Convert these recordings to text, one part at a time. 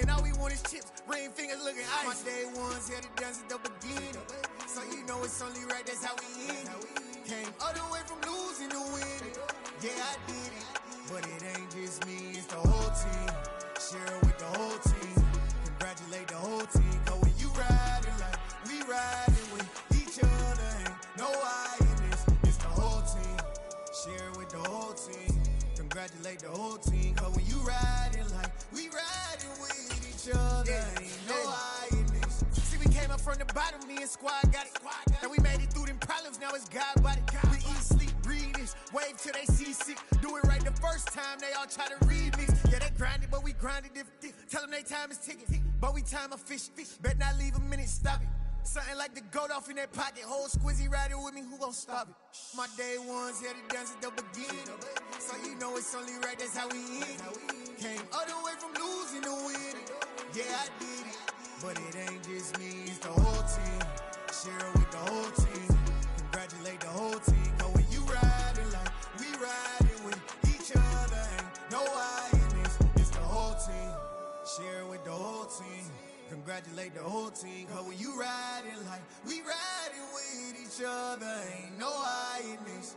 And all we want is chips, ring fingers looking ice. My day ones here to dance at the beginning. So you know it's only right, that's how we end it. Came all the way from losing to winning. Yeah, I did it. But it ain't just me, it's the whole team. Share it with the whole team. Congratulate the whole team. Cause when you riding like we riding with each other, ain't no I in this. It's the whole team. Share it with the whole team. Congratulate the whole team. Cause when you riding like we riding with each other, ain't no I in this. See, we came up from the bottom, me and squad got it. And we made it through them problems, now it's God body. We eat, sleep, breathe this. Wave till they seasick. Do it right the first time, they all try to remix. Yeah, they grinded, but we grinded different. Tell them they time is ticking, but we time a fish. Bet not leave a minute, stop it. Something like the goat off in that pocket. Whole squizzy riding with me, who gon' stop it? My day ones here to dance at the beginning. So you know it's only right, that's how we end it. Came all the way from losing to winning. Yeah, I did it. But it ain't just me, it's the whole team. Share it with the whole team. Congratulate the whole team. Cause when you riding like we riding with each other, ain't no I in this. It's the whole team. Share it with the whole team. Congratulate the whole team. Cause when you riding like we riding with each other, ain't no I in this.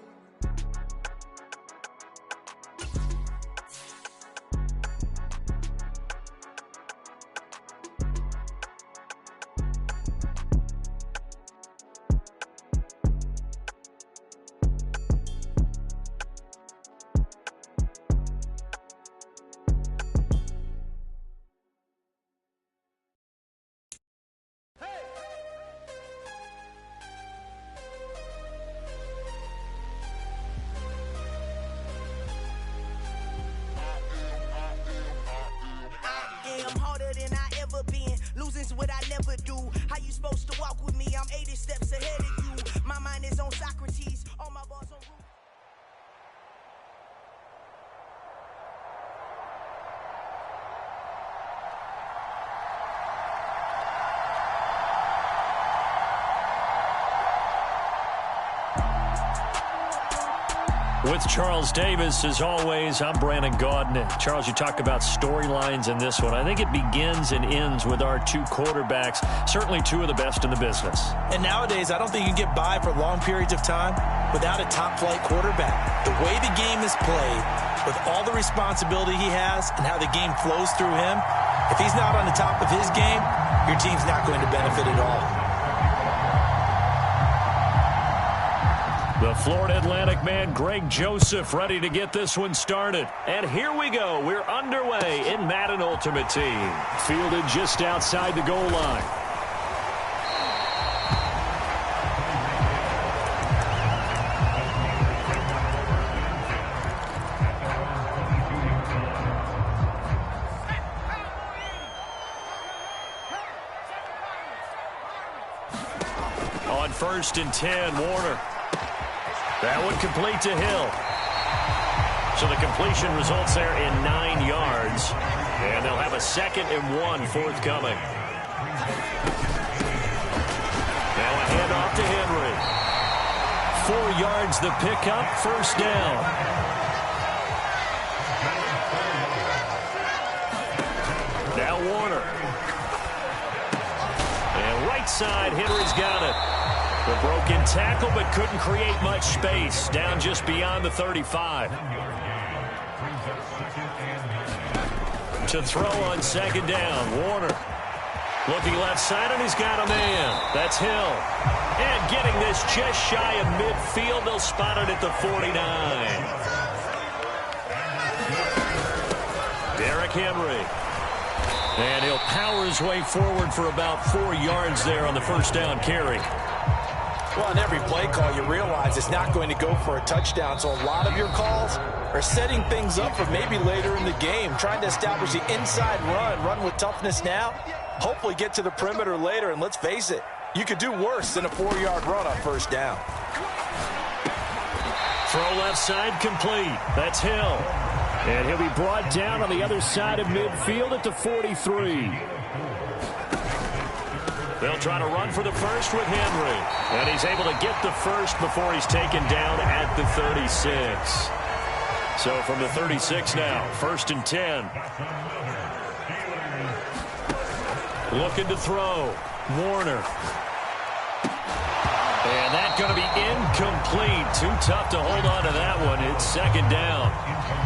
Losing's what I never do. How you supposed to walk with me? I'm 80 steps ahead of you. My mind is on Socrates. All my balls on route. With Charles Davis, as always, I'm Brandon Gaudin. Charles, you talk about storylines in this one. I think it begins and ends with our two quarterbacks, certainly two of the best in the business. And nowadays, I don't think you can get by for long periods of time without a top-flight quarterback. The way the game is played, with all the responsibility he has and how the game flows through him, if he's not on the top of his game, your team's not going to benefit at all. The Florida Atlantic man, Greg Joseph, ready to get this one started. And here we go. We're underway in Madden Ultimate Team. Fielded just outside the goal line. On 1st and 10, Warner. That one complete to Hill. So the completion results there in 9 yards. And they'll have a 2nd and 1 forthcoming. Now a handoff to Henry. 4 yards the pickup, 1st down. Now Warner. And right side, Henry's got it. The broken tackle, but couldn't create much space. Down just beyond the 35. To throw on 2nd down, Warner. Looking left side, and he's got a man. That's Hill. And getting this just shy of midfield. They'll spot it at the 49. Derrick Henry. And he'll power his way forward for about 4 yards there on the 1st down carry. Well, on every play call, you realize it's not going to go for a touchdown, so a lot of your calls are setting things up for maybe later in the game, trying to establish the inside run with toughness now, hopefully get to the perimeter later, and let's face it, you could do worse than a 4-yard run on 1st down. Throw left side complete. That's Hill. And he'll be brought down on the other side of midfield at the 43. They'll try to run for the 1st with Henry. And he's able to get the 1st before he's taken down at the 36. So from the 36 now, 1st and 10. Looking to throw. Warner. And that's going to be incomplete. Too tough to hold on to that one. It's second down.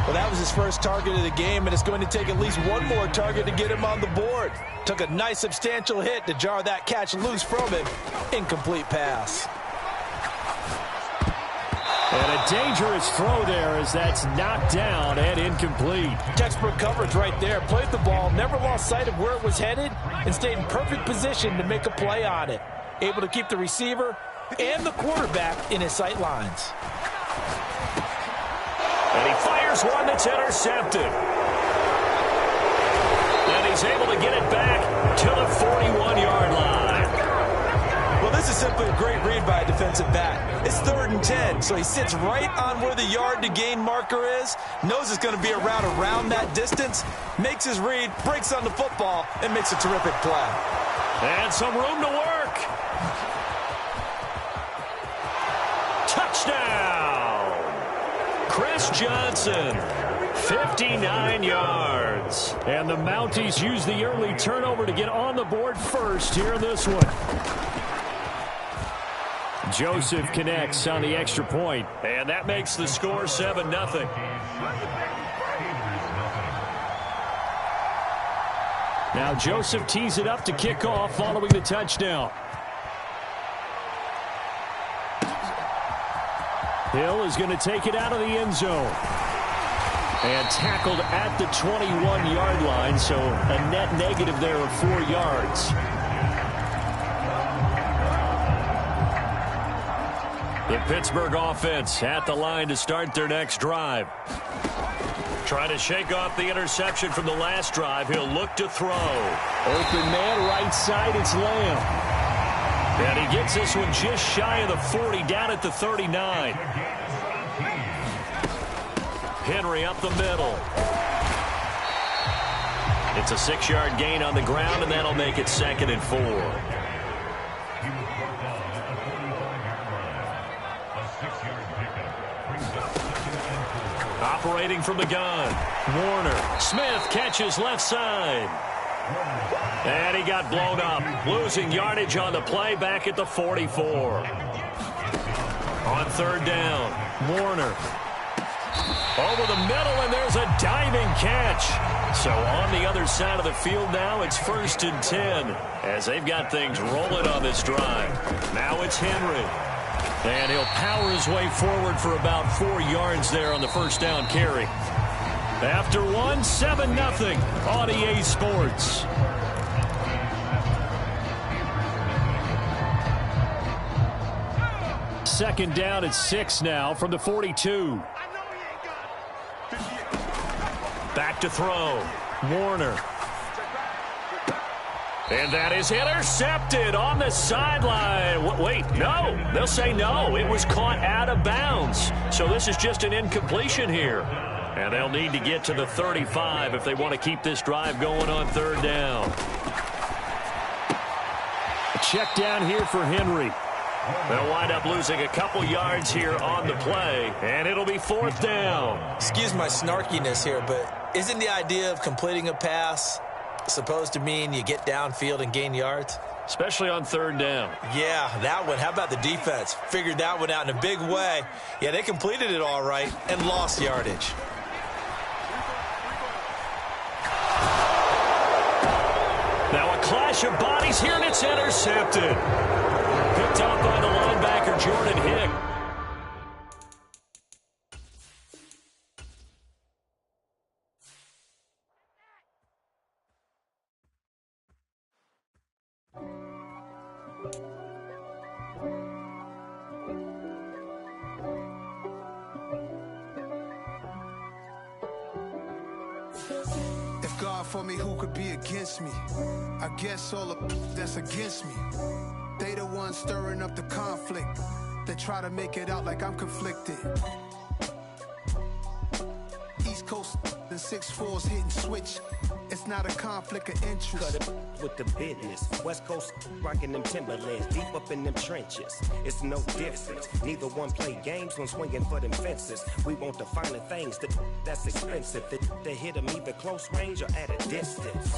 Well, that was his first target of the game, and it's going to take at least one more target to get him on the board. Took a nice substantial hit to jar that catch loose from him. Incomplete pass. And a dangerous throw there as that's knocked down and incomplete. Textbook coverage right there. Played the ball, never lost sight of where it was headed, and stayed in perfect position to make a play on it. Able to keep the receiver and the quarterback in his sight lines. And he fires one that's intercepted. And he's able to get it back to the 41-yard line. Well, this is simply a great read by a defensive back. It's 3rd and 10, so he sits right on where the yard-to-gain marker is, knows it's going to be a route around that distance, makes his read, breaks on the football, and makes a terrific play. And some room to work. Touchdown! Chris Johnson, 59 yards. And the Mounties use the early turnover to get on the board first here in this one. Joseph connects on the extra point, and that makes the score 7-0. Now Joseph tees it up to kick off following the touchdown. Hill is going to take it out of the end zone. And tackled at the 21-yard line, so a net negative there of 4 yards. The Pittsburgh offense at the line to start their next drive. Trying to shake off the interception from the last drive. He'll look to throw. Open man, right side, it's Lamb. And he gets this one just shy of the 40, down at the 39. Henry up the middle. It's a 6-yard gain on the ground, and that'll make it 2nd and 4. Operating from the gun. Warner. Smith catches left side. And he got blown up. Losing yardage on the play back at the 44. On 3rd down. Warner. Over the middle, and there's a diving catch. So on the other side of the field now, it's 1st and 10 as they've got things rolling on this drive. Now it's Henry. And he'll power his way forward for about 4 yards there on the first down carry. After 7-0 on EA Sports. Second down at 6 now from the 42. Back to throw. Warner. And that is intercepted on the sideline. Wait, no. They'll say no. It was caught out of bounds. So this is just an incompletion here. And they'll need to get to the 35 if they want to keep this drive going on 3rd down. A check down here for Henry. They'll wind up losing a couple yards here on the play, and it'll be 4th down. Excuse my snarkiness here, but isn't the idea of completing a pass supposed to mean you get downfield and gain yards? Especially on 3rd down. Yeah, that one. How about the defense? Figured that one out in a big way. Yeah, they completed it all right and lost yardage. Now a clash of bodies here, and it's intercepted. Picked up by the linebacker, Jordan Hick. If God for me, who could be against me? I guess all the that's against me. They the ones stirring up the conflict. They try to make it out like I'm conflicted. East Coast and 6'4's hitting switch. It's not a conflict of interest. Cut it with the business. West Coast rocking them Timberlands, deep up in them trenches. It's no difference. Neither one play games when swinging for them fences. We want the finer things that's expensive. They hit them either close range or at a distance.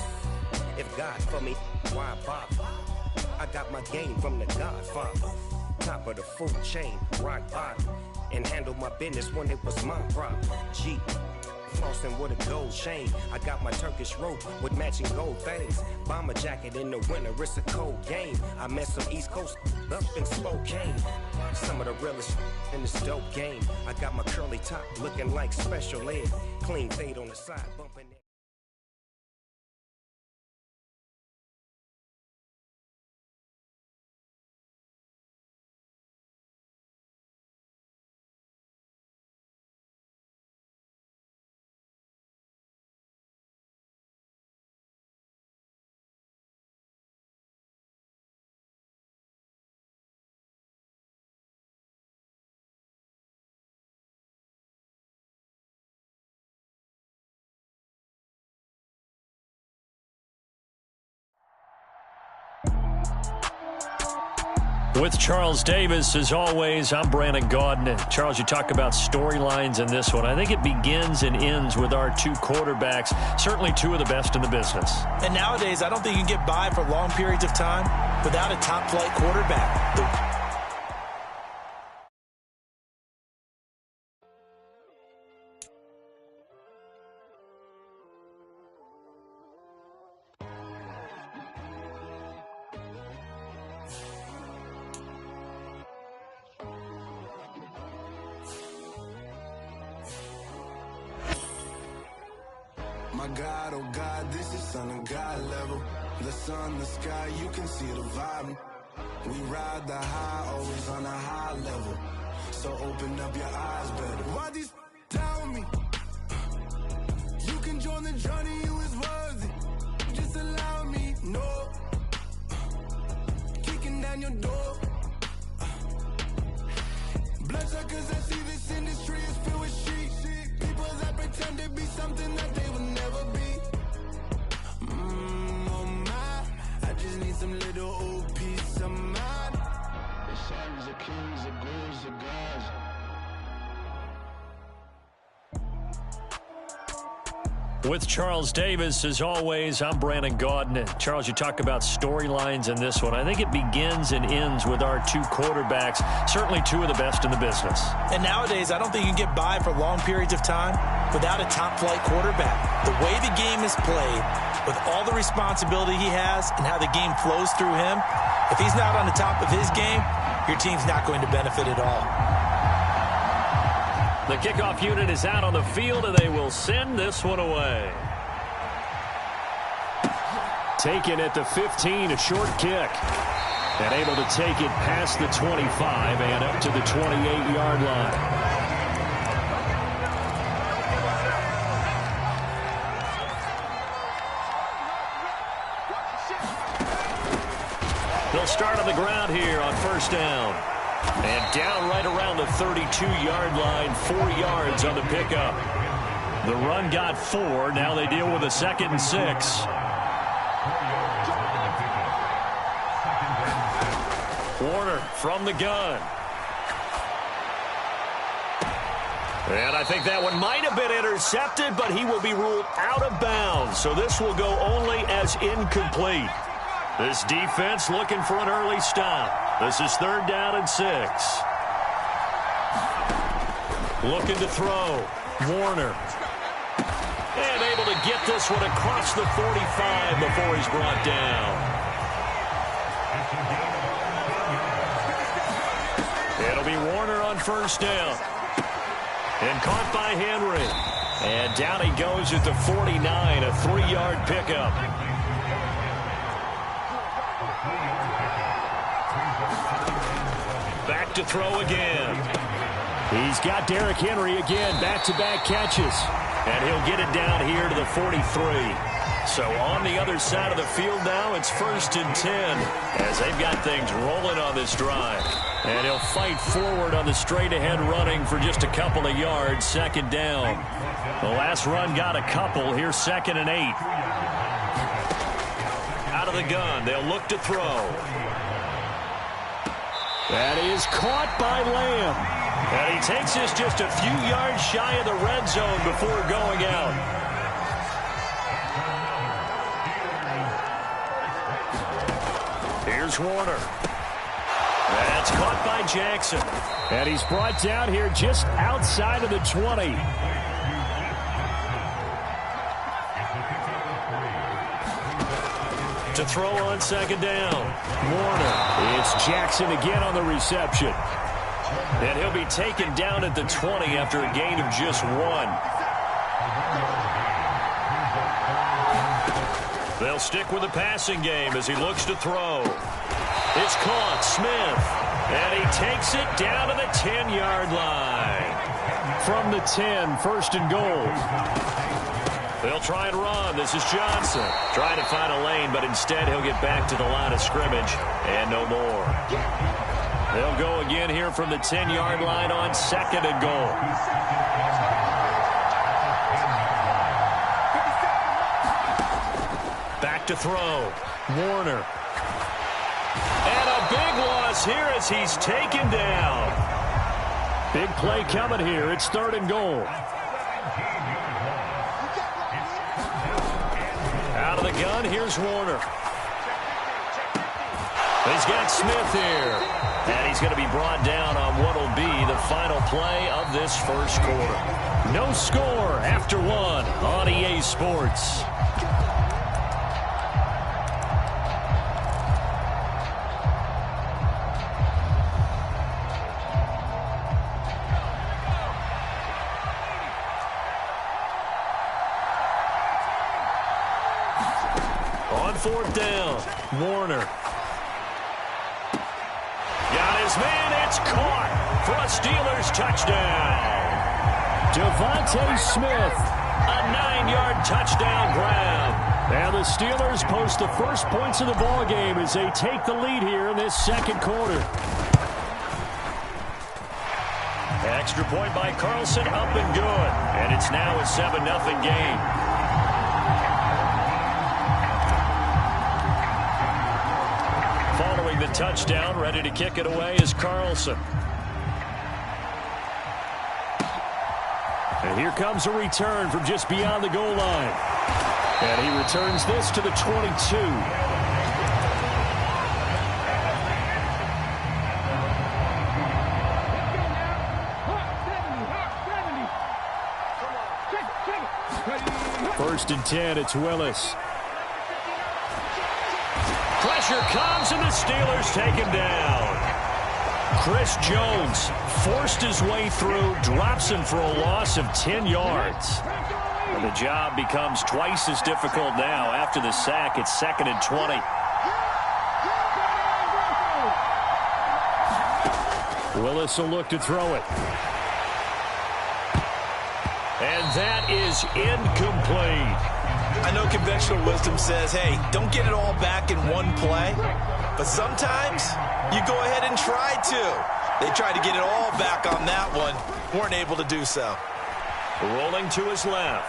If God for me, why bother? I got my game from the Godfather. Top of the food chain, rock bottom. And handle my business when it was my problem. G, flossing with a gold chain. I got my Turkish rope with matching gold things. Bomber jacket in the winter, it's a cold game. I met some East Coast up in Spokane. Some of the realest in this dope game. I got my curly top looking like special ed. Clean fade on the side, bumping it. With Charles Davis, as always, I'm Brandon Gaudin. And Charles, you talk about storylines in this one. I think it begins and ends with our two quarterbacks, certainly two of the best in the business. And nowadays, I don't think you can get by for long periods of time without a top-flight quarterback. My God, oh God, this is Son of God level. The sun, the sky, you can see the vibe. We ride the high, always on a high level. So open up your eyes better. Why these tell me? You can join the journey, you is worthy. Just allow me, no. Kicking down your door. Bloodsuckers, I see this industry is filled with sheep. People that pretend to be something that they will never be. Oh my, I just need some little old peace of mind. The sons, the kings, the ghouls, the gods. With Charles Davis, as always, I'm Brandon Gaudin. And Charles, you talk about storylines in this one. I think it begins and ends with our two quarterbacks, certainly two of the best in the business. And nowadays, I don't think you can get by for long periods of time without a top-flight quarterback. The way the game is played, with all the responsibility he has and how the game flows through him, if he's not on the top of his game, your team's not going to benefit at all. The kickoff unit is out on the field, and they will send this one away. Taken at the 15, a short kick. And able to take it past the 25 and up to the 28-yard line. They'll start on the ground here on first down. And down right around the 32-yard line, 4 yards on the pickup. The run got 4. Now they deal with a 2nd and 6. Warner from the gun. And I think that one might have been intercepted, but he will be ruled out of bounds. So this will go only as incomplete. This defense looking for an early stop. This is 3rd down and 6. Looking to throw. Warner. And able to get this one across the 45 before he's brought down. It'll be Warner on first down. And caught by Henry. And down he goes at the 49, a 3-yard pickup. Back to throw again. He's got Derrick Henry again, back-to-back catches. And he'll get it down here to the 43. So on the other side of the field now, it's 1st and 10 as they've got things rolling on this drive. And he'll fight forward on the straight-ahead running for just a couple of yards, 2nd down. The last run got a couple. Here's 2nd and 8. Out of the gun, they'll look to throw. That is caught by Lamb. And he takes this just a few yards shy of the red zone before going out. Here's Warner. That's caught by Jackson. And he's brought down here just outside of the 20. To throw on second down. Warner. It's Jackson again on the reception. And he'll be taken down at the 20 after a gain of just 1. They'll stick with the passing game as he looks to throw. It's caught. Smith. And he takes it down to the 10-yard line. From the 10, first and goal. They'll try and run. This is Johnson. Trying to find a lane, but instead he'll get back to the line of scrimmage and no more. They'll go again here from the 10-yard line on second and goal. Back to throw. Warner. And a big loss here as he's taken down. Big play coming here. It's third and goal. Out of the gun, here's Warner. He's got Smith here. And he's going to be brought down on what will be the final play of this first quarter. No score after 1 on EA Sports. On fourth down, Warner. Got his man, it's caught for a Steelers touchdown. Devontae Smith. A 9-yard touchdown grab. And the Steelers post the first points of the ball game as they take the lead here in this second quarter. Extra point by Carlson, up and good. And it's now a 7-0 game. Following the touchdown, ready to kick it away is Carlson. And here comes a return from just beyond the goal line. And he returns this to the 22. First and 10, it's Willis. Pressure comes and the Steelers take him down. Chris Jones forced his way through, drops him for a loss of 10 yards. And the job becomes twice as difficult now after the sack. It's second and 20. Willis will look to throw it. And that is incomplete. I know conventional wisdom says, hey, don't get it all back in one play. But sometimes you go ahead and try to. They tried to get it all back on that one. Weren't able to do so. Rolling to his left.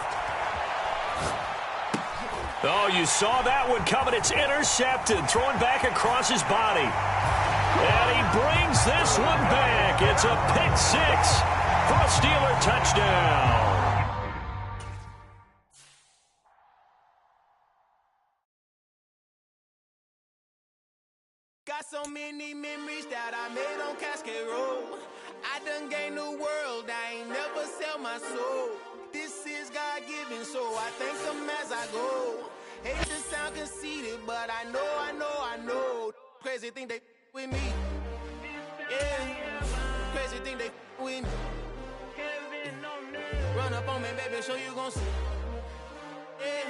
Oh, you saw that one coming. It's intercepted. Thrown back across his body. And he brings this one back. It's a pick six for a Steeler touchdown. Got so many memories that I made on Cascade Road. I done gained the world, I ain't never sell my soul. This is God-given, so I thank him as I go. Hate to sound conceited, but I know. Crazy thing they with me. Yeah, crazy thing they with me. Run up on me, baby, show you gon' see. Yeah,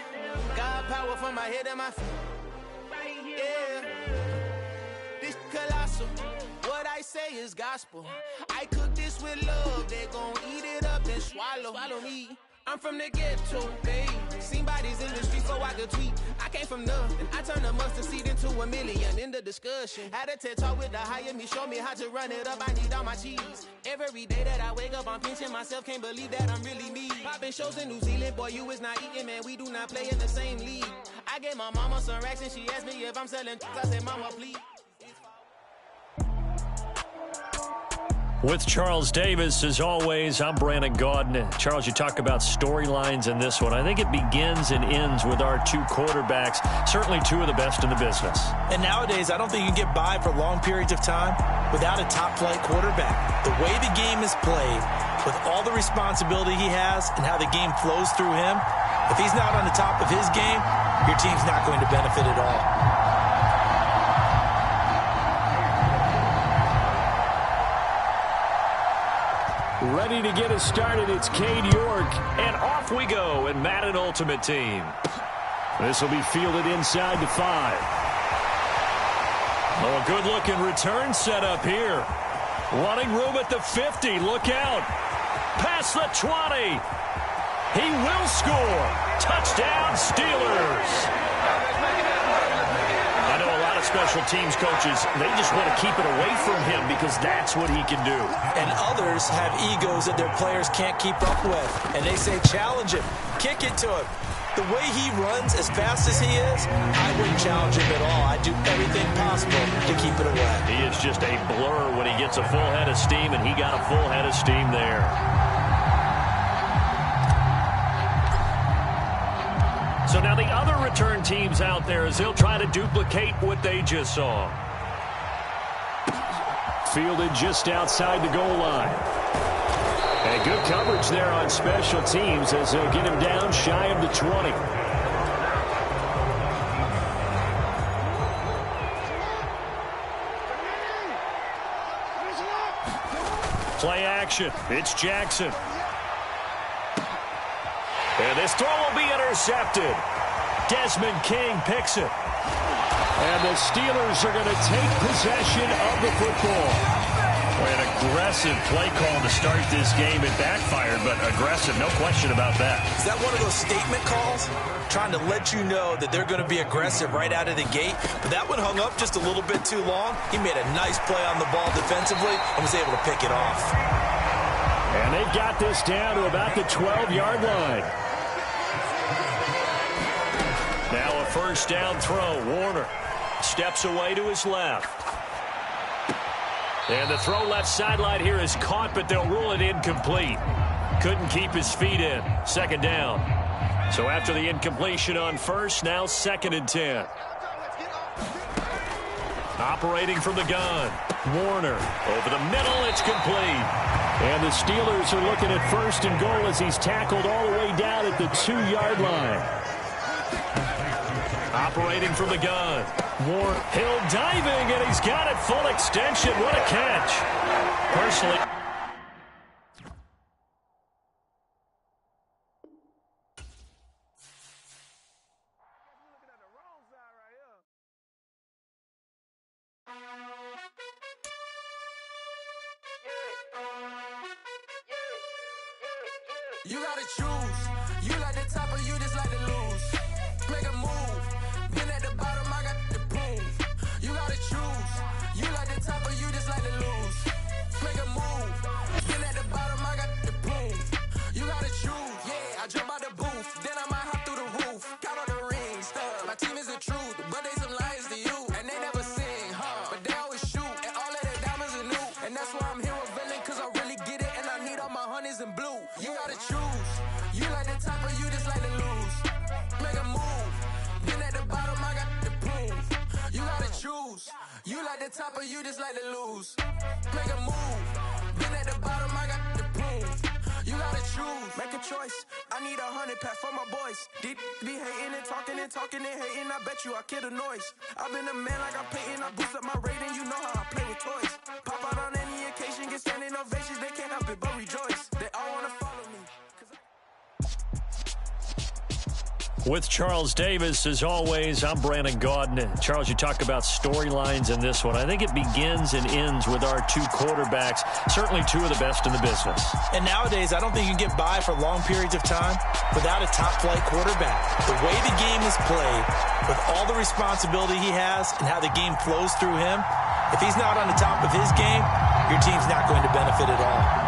God power from my head and my feet. Yeah. Colossal, what I say is gospel. I cook this with love, they gon' eat it up and swallow me. I'm from the ghetto, babe. Seen bodies in the streets so I could tweet. I came from nothing, I turned a mustard seed into a million. In the discussion, had a TED talk with the higher me, show me how to run it up, I need all my cheese. Every day that I wake up, I'm pinching myself, can't believe that I'm really me. Popping shows in New Zealand, boy, you is not eating, man, we do not play in the same league. I gave my mama some racks and she asked me if I'm selling, I said, mama, please. With Charles Davis, as always, I'm Brandon Gaudin. Charles, you talk about storylines in this one. I think it begins and ends with our two quarterbacks, certainly two of the best in the business. And nowadays, I don't think you can get by for long periods of time without a top-flight quarterback. The way the game is played, with all the responsibility he has and how the game flows through him, if he's not on the top of his game, your team's not going to benefit at all. Ready to get us started, it's Cade York. And off we go in Madden Ultimate Team. This will be fielded inside the 5. Oh, a good-looking return set up here. Running room at the 50. Look out. Past the 20. He will score. Touchdown, Steelers. I know a lot of special teams coaches, they just want to keep it away from him because that's what he can do. And others have egos that their players can't keep up with. And they say, challenge him, kick it to him. The way he runs as fast as he is, I wouldn't challenge him at all. I'd do everything possible to keep it away. He is just a blur when he gets a full head of steam, and he got a full head of steam there. So now the other return teams out there as they'll try to duplicate what they just saw. Fielded just outside the goal line. And good coverage there on special teams as they'll get him down shy of the 20. Play action. It's Jackson. And this throw will be intercepted. Desmond King picks it. And the Steelers are going to take possession of the football. An aggressive play call to start this game. It backfired, but aggressive, no question about that. Is that one of those statement calls? Trying to let you know that they're going to be aggressive right out of the gate. But that one hung up just a little bit too long. He made a nice play on the ball defensively and was able to pick it off. And they've got this down to about the 12-yard line. Now a first down throw. Warner steps away to his left. And the throw left sideline here is caught, but they'll rule it incomplete. Couldn't keep his feet in. Second down. So after the incompletion on first, now 2nd and 10. Operating from the gun. Warner over the middle. It's complete. And the Steelers are looking at 1st and goal as he's tackled all the way down at the 2-yard line. Operating from the gun. Warner, Hill diving, and he's got it full extension. What a catch. Personally. You gotta choose. You like the top or you just like to lose. Make a move. Been at the bottom, I got the prove. You gotta choose. You like the top or you just like to lose. Make a move. Been at the bottom, I got the prove. You gotta choose. Yeah, I jump out the booth. Then I might hop through the roof. Count on the rings. My team is the truth, but they some liars to you. And they never sing, but they always shoot. And all of their diamonds are new. And that's why I'm here with villain, cause I really get it. And I need all my honeys in blue. You gotta choose. You like the top or you just like to lose. Make a move. Been at the bottom, I got the proof. You gotta choose. You like the top or you just like to lose. Make a move. Been at the bottom, I got the proof. You gotta choose. Make a choice. I need 100 pack for my boys. Deep be hating and talking and hating. I bet you I kill the noise. I've been a man like I'm Peyton. I boost up my rating. You know how I play with toys. Pop out on any occasion, get standing ovations. They can't help it but rejoice. They all wanna follow me. With Charles Davis, as always, I'm Brandon Gaudin. Charles, you talk about storylines in this one. I think it begins and ends with our two quarterbacks, certainly two of the best in the business. And nowadays, I don't think you can get by for long periods of time without a top-flight quarterback. The way the game is played, with all the responsibility he has and how the game flows through him, if he's not on the top of his game, your team's not going to benefit at all.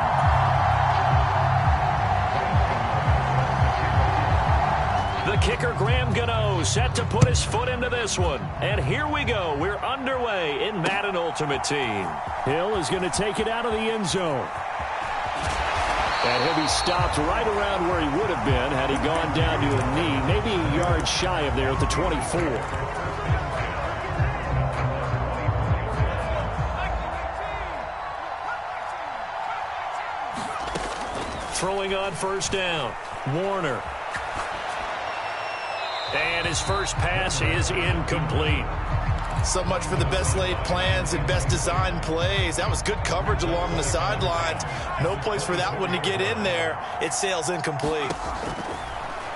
The kicker, Graham Gano, set to put his foot into this one. And here we go. We're underway in Madden Ultimate Team. Hill is going to take it out of the end zone. And he'll be stopped right around where he would have been had he gone down to a knee, maybe a yard shy of there at the 24. Throwing on first down, Warner. And his first pass is incomplete. So much for the best laid plans and best designed plays. That was good coverage along the sidelines. No place for that one to get in there. It sails incomplete.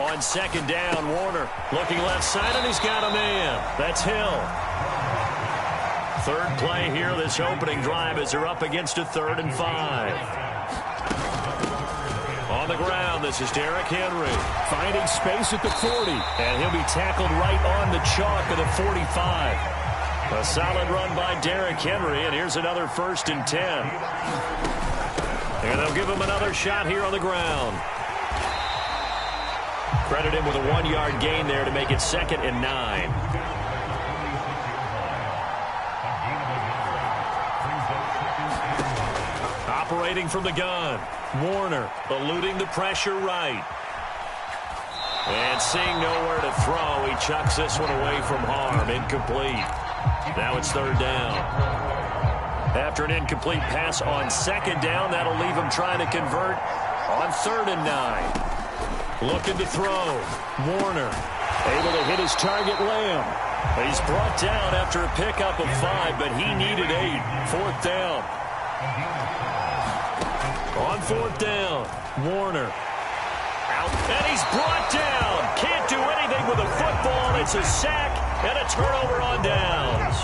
On second down, Warner looking left side, and he's got a man. That's Hill. Third play here, this opening drive, as they're up against a 3rd and 5. On the ground, this is Derrick Henry. Finding space at the 40. And he'll be tackled right on the chalk of the 45. A solid run by Derrick Henry, and here's another 1st and 10. And they'll give him another shot here on the ground. Credit him with a 1-yard gain there to make it 2nd and 9. Operating from the gun, Warner eluding the pressure right. And seeing nowhere to throw, he chucks this one away from harm. Incomplete. Now it's 3rd down. After an incomplete pass on 2nd down, that'll leave him trying to convert on 3rd and 9. Looking to throw. Warner able to hit his target, Lamb. He's brought down after a pickup of 5, but he needed 8. 4th down. On 4th down, Warner. Out, and he's brought down. Can't do anything with a football. It's a sack and a turnover on downs.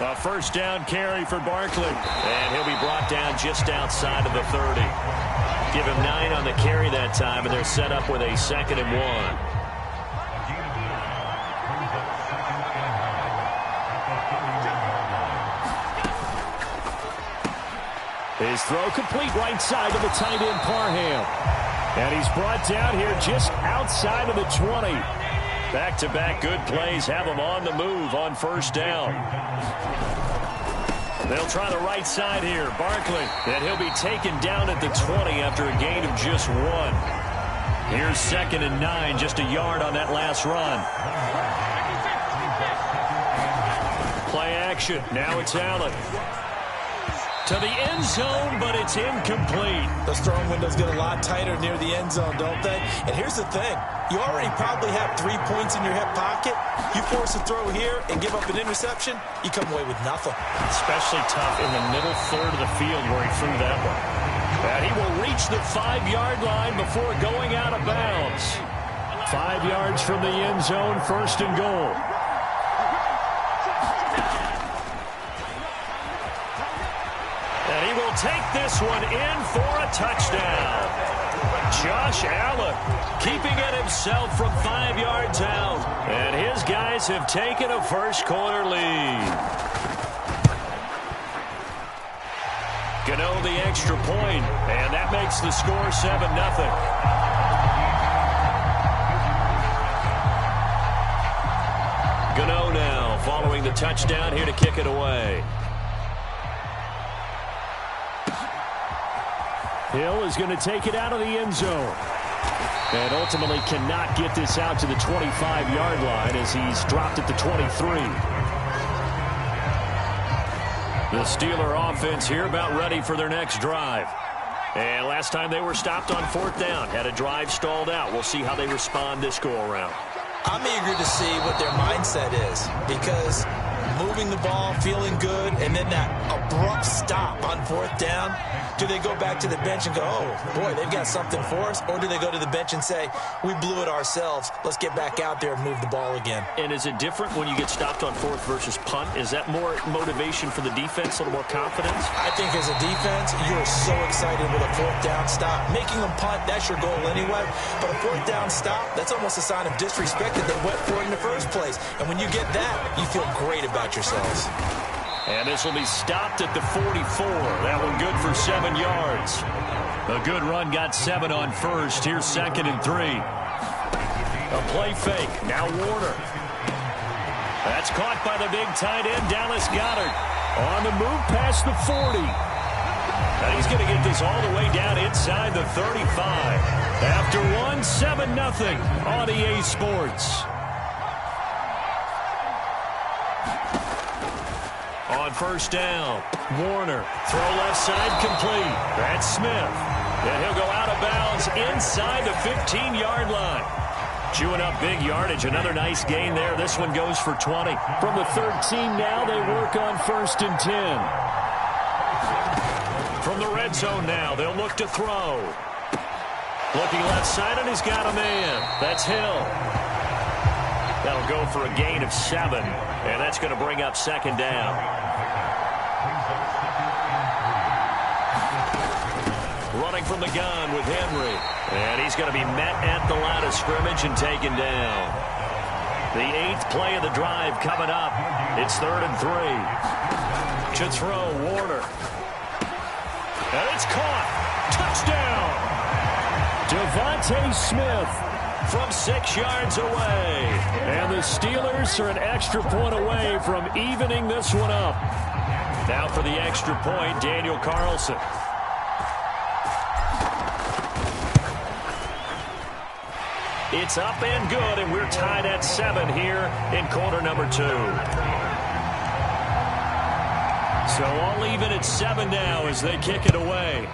A 1st down carry for Barkley. And he'll be brought down just outside of the 30. Give him 9 on the carry that time, and they're set up with a 2nd and 1. His throw complete right side to the tight end, Parham. And he's brought down here just outside of the 20. Back-to-back good plays have him on the move on 1st down. They'll try the right side here, Barkley. And he'll be taken down at the 20 after a gain of just 1. Here's 2nd and 9, just a yard on that last run. Play action. Now it's Allen. To the end zone, but it's incomplete. Those throwing windows get a lot tighter near the end zone, don't they? And here's the thing. You already probably have 3 points in your hip pocket. You force a throw here and give up an interception, you come away with nothing. Especially tough in the middle 3rd of the field where he threw that one. And he will reach the 5-yard line before going out of bounds. 5 yards from the end zone, 1st and goal. And he will take this one in for a touchdown. Josh Allen keeping it himself from 5 yards out. And his guys have taken a first-quarter lead. Gano the extra point, and that makes the score 7-0. Gano now following the touchdown here to kick it away. Hill is going to take it out of the end zone. And ultimately cannot get this out to the 25-yard line as he's dropped at the 23. The Steeler offense here about ready for their next drive. And last time they were stopped on 4th down, had a drive stalled out. We'll see how they respond this go-around. I'm eager to see what their mindset is, because moving the ball, feeling good, and then that abrupt stop on 4th down, do they go back to the bench and go, oh, boy, they've got something for us? Or do they go to the bench and say, we blew it ourselves, let's get back out there and move the ball again? And is it different when you get stopped on 4th versus punt? Is that more motivation for the defense, a little more confidence? I think as a defense, you're so excited with a 4th down stop. Making them punt, that's your goal anyway. But a 4th down stop, that's almost a sign of disrespect that they went for it in the first place. And when you get that, you feel great about yourselves. And this will be stopped at the 44. That one good for 7 yards. A good run got 7 on first. Here's 2nd and 3. A play fake. Now Warner. That's caught by the big tight end, Dallas Goedert. On the move past the 40. And he's going to get this all the way down inside the 35. After one, 7-0 on EA Sports. On first down, Warner. Throw left side complete. That's Smith. And he'll go out of bounds inside the 15-yard line. Chewing up big yardage. Another nice gain there. This one goes for 20. From the 13 now, they work on 1st and 10. From the red zone now, they'll look to throw. Looking left side, and he's got a man. That's Hill. That'll go for a gain of 7, and that's going to bring up 2nd down. Running from the gun with Henry. And he's going to be met at the line of scrimmage and taken down. The 8th play of the drive coming up. It's 3rd and 3. To throw, Warner. And it's caught. Touchdown. Devontae Smith from 6 yards away. And the Steelers are an extra point away from evening this one up. Now for the extra point, Daniel Carlson. It's up and good, and we're tied at 7 here in quarter number 2. So all even at 7 now as they kick it away.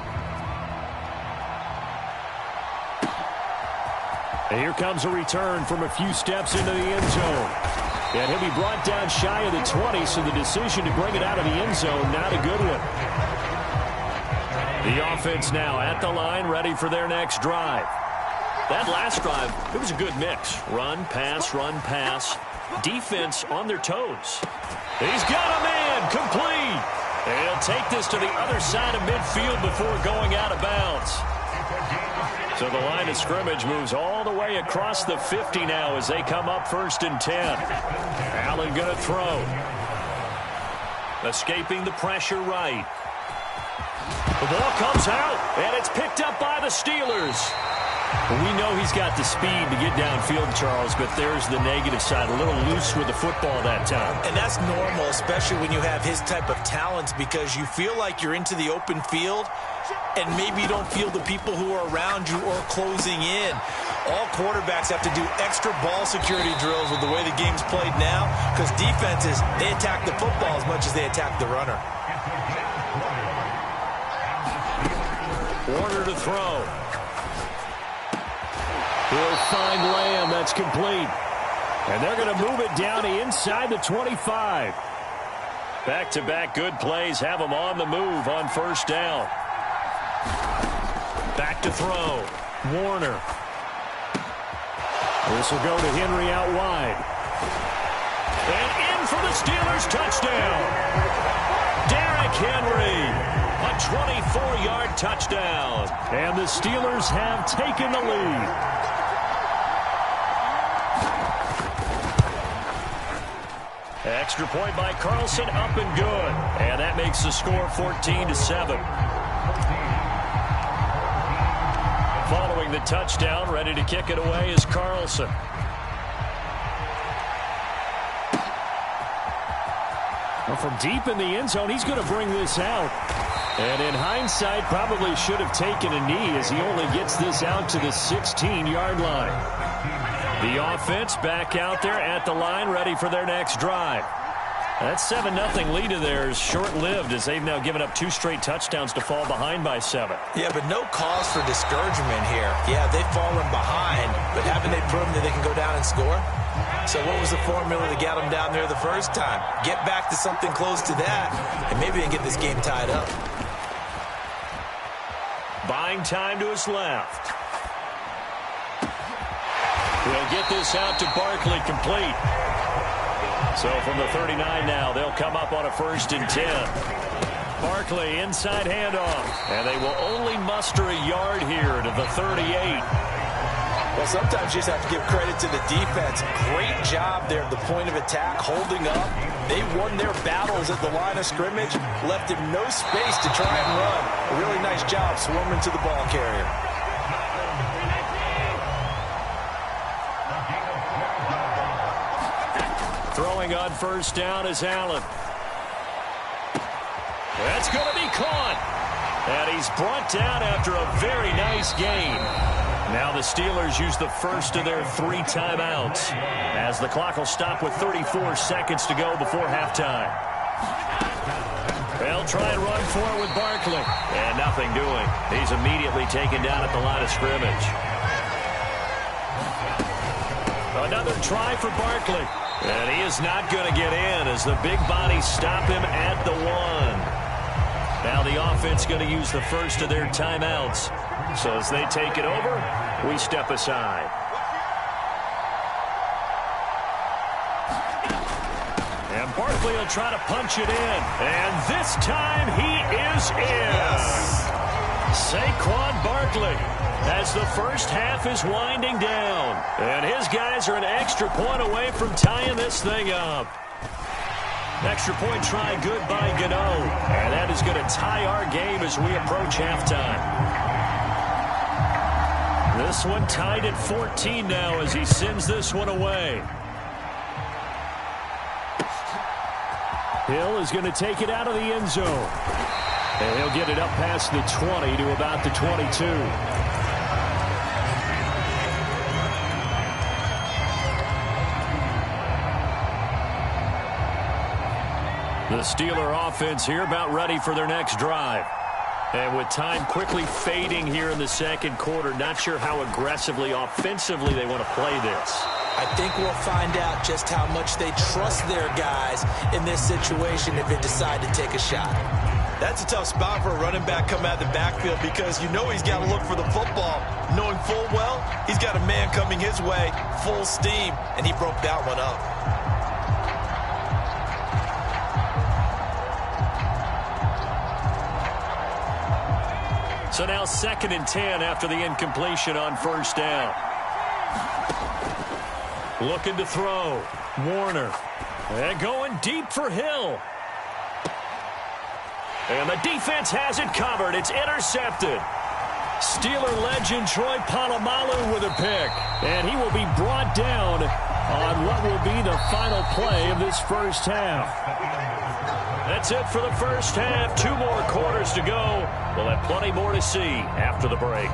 And here comes a return from a few steps into the end zone. And he'll be brought down shy of the 20, so the decision to bring it out of the end zone, not a good one. The offense now at the line, ready for their next drive. That last drive, it was a good mix. Run, pass. Defense on their toes. He's got a man, complete. And he'll take this to the other side of midfield before going out of bounds. So the line of scrimmage moves all the way across the 50 now as they come up 1st and 10. Allen going to throw. Escaping the pressure right. The ball comes out, and it's picked up by the Steelers. We know he's got the speed to get downfield, Charles, but there's the negative side. A little loose with the football that time. And that's normal, especially when you have his type of talent, because you feel like you're into the open field, and maybe you don't feel the people who are around you or closing in. All quarterbacks have to do extra ball security drills with the way the game's played now, because defenses, they attack the football as much as they attack the runner. Warner to throw. He'll find Lamb. That's complete. And they're going to move it down inside the 25. Back-to-back good plays have them on the move on first down. Back to throw. Warner. This will go to Henry out wide. And in for the Steelers touchdown. Derrick Henry. A 24-yard touchdown. And the Steelers have taken the lead. Extra point by Carlson, up and good. And that makes the score 14-7. Following the touchdown, ready to kick it away is Carlson. Well, from deep in the end zone, he's going to bring this out. And in hindsight, probably should have taken a knee as he only gets this out to the 16-yard line. The offense back out there at the line, ready for their next drive. That 7-0 lead of theirs short-lived as they've now given up 2 straight touchdowns to fall behind by 7. Yeah, but no cause for discouragement here. Yeah, they've fallen behind, but haven't they proven that they can go down and score? So what was the formula that got them down there the first time? Get back to something close to that, and maybe they can get this game tied up. Buying time to his left. He'll get this out to Barkley, complete. So from the 39 now, they'll come up on a 1st and 10. Barkley inside handoff. And they will only muster a yard here to the 38. Well, sometimes you just have to give credit to the defense. Great job there at the point of attack, holding up. They won their battles at the line of scrimmage, left him no space to try and run. A really nice job swarming to the ball carrier. Throwing on first down is Allen. That's going to be caught. And he's brought down after a very nice gain. Now the Steelers use the first of their 3 timeouts, as the clock will stop with 34 seconds to go before halftime. They'll try and run for it with Barkley. And nothing doing. He's immediately taken down at the line of scrimmage. Another try for Barkley. And he is not going to get in as the big bodies stop him at the 1. Now the offense going to use the first of their timeouts. So as they take it over, we step aside. And Barkley will try to punch it in. And this time he is in. Yes. Saquon Barkley, as the first half is winding down. And his guys are an extra point away from tying this thing up. Extra point try good by Gano. And that is going to tie our game as we approach halftime. This one tied at 14 now as he sends this one away. Hill is going to take it out of the end zone. And he'll get it up past the 20 to about the 22. The Steeler offense here about ready for their next drive. And with time quickly fading here in the second quarter, not sure how aggressively, offensively they want to play this. I think we'll find out just how much they trust their guys in this situation if they decide to take a shot. That's a tough spot for a running back coming out of the backfield because you know he's got to look for the football, knowing full well he's got a man coming his way, full steam, and he broke that one up. So now 2nd and 10 after the incompletion on first down. Looking to throw. Warner. And going deep for Hill. And the defense has it covered. It's intercepted. Steeler legend Troy Polamalu with a pick. And he will be brought down on what will be the final play of this first half. That's it for the first half. 2 more quarters to go. We'll have plenty more to see after the break.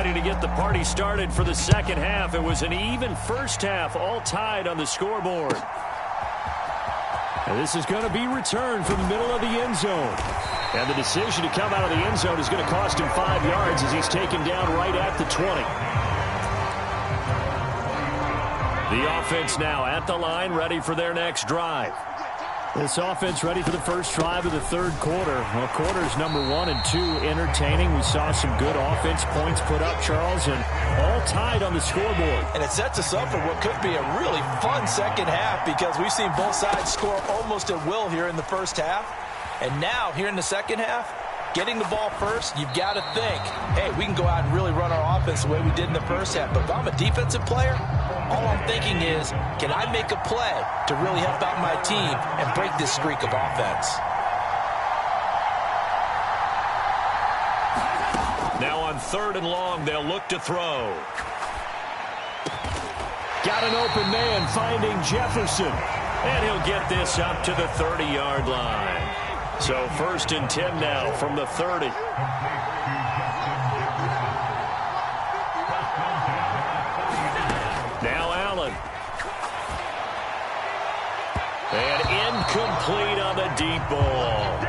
To get the party started for the second half. It was an even first half, all tied on the scoreboard. And this is going to be returned from the middle of the end zone. And the decision to come out of the end zone is going to cost him 5 yards as he's taken down right at the 20. The offense now at the line, ready for their next drive. This offense ready for the first drive of the third quarter. Well, quarters number 1 and 2 entertaining. We saw some good offense points put up, Charles, and all tied on the scoreboard. And it sets us up for what could be a really fun second half because we've seen both sides score almost at will here in the first half. And now, here in the second half, getting the ball first, you've got to think, hey, we can go out and really run our offense the way we did in the first half. But if I'm a defensive player, all I'm thinking is, can I make a play to really help out my team and break this streak of offense? Now on 3rd and long, they'll look to throw. Got an open man finding Jefferson. And he'll get this up to the 30-yard line. So 1st and 10 now from the 30. Now Allen. And incomplete on the deep ball.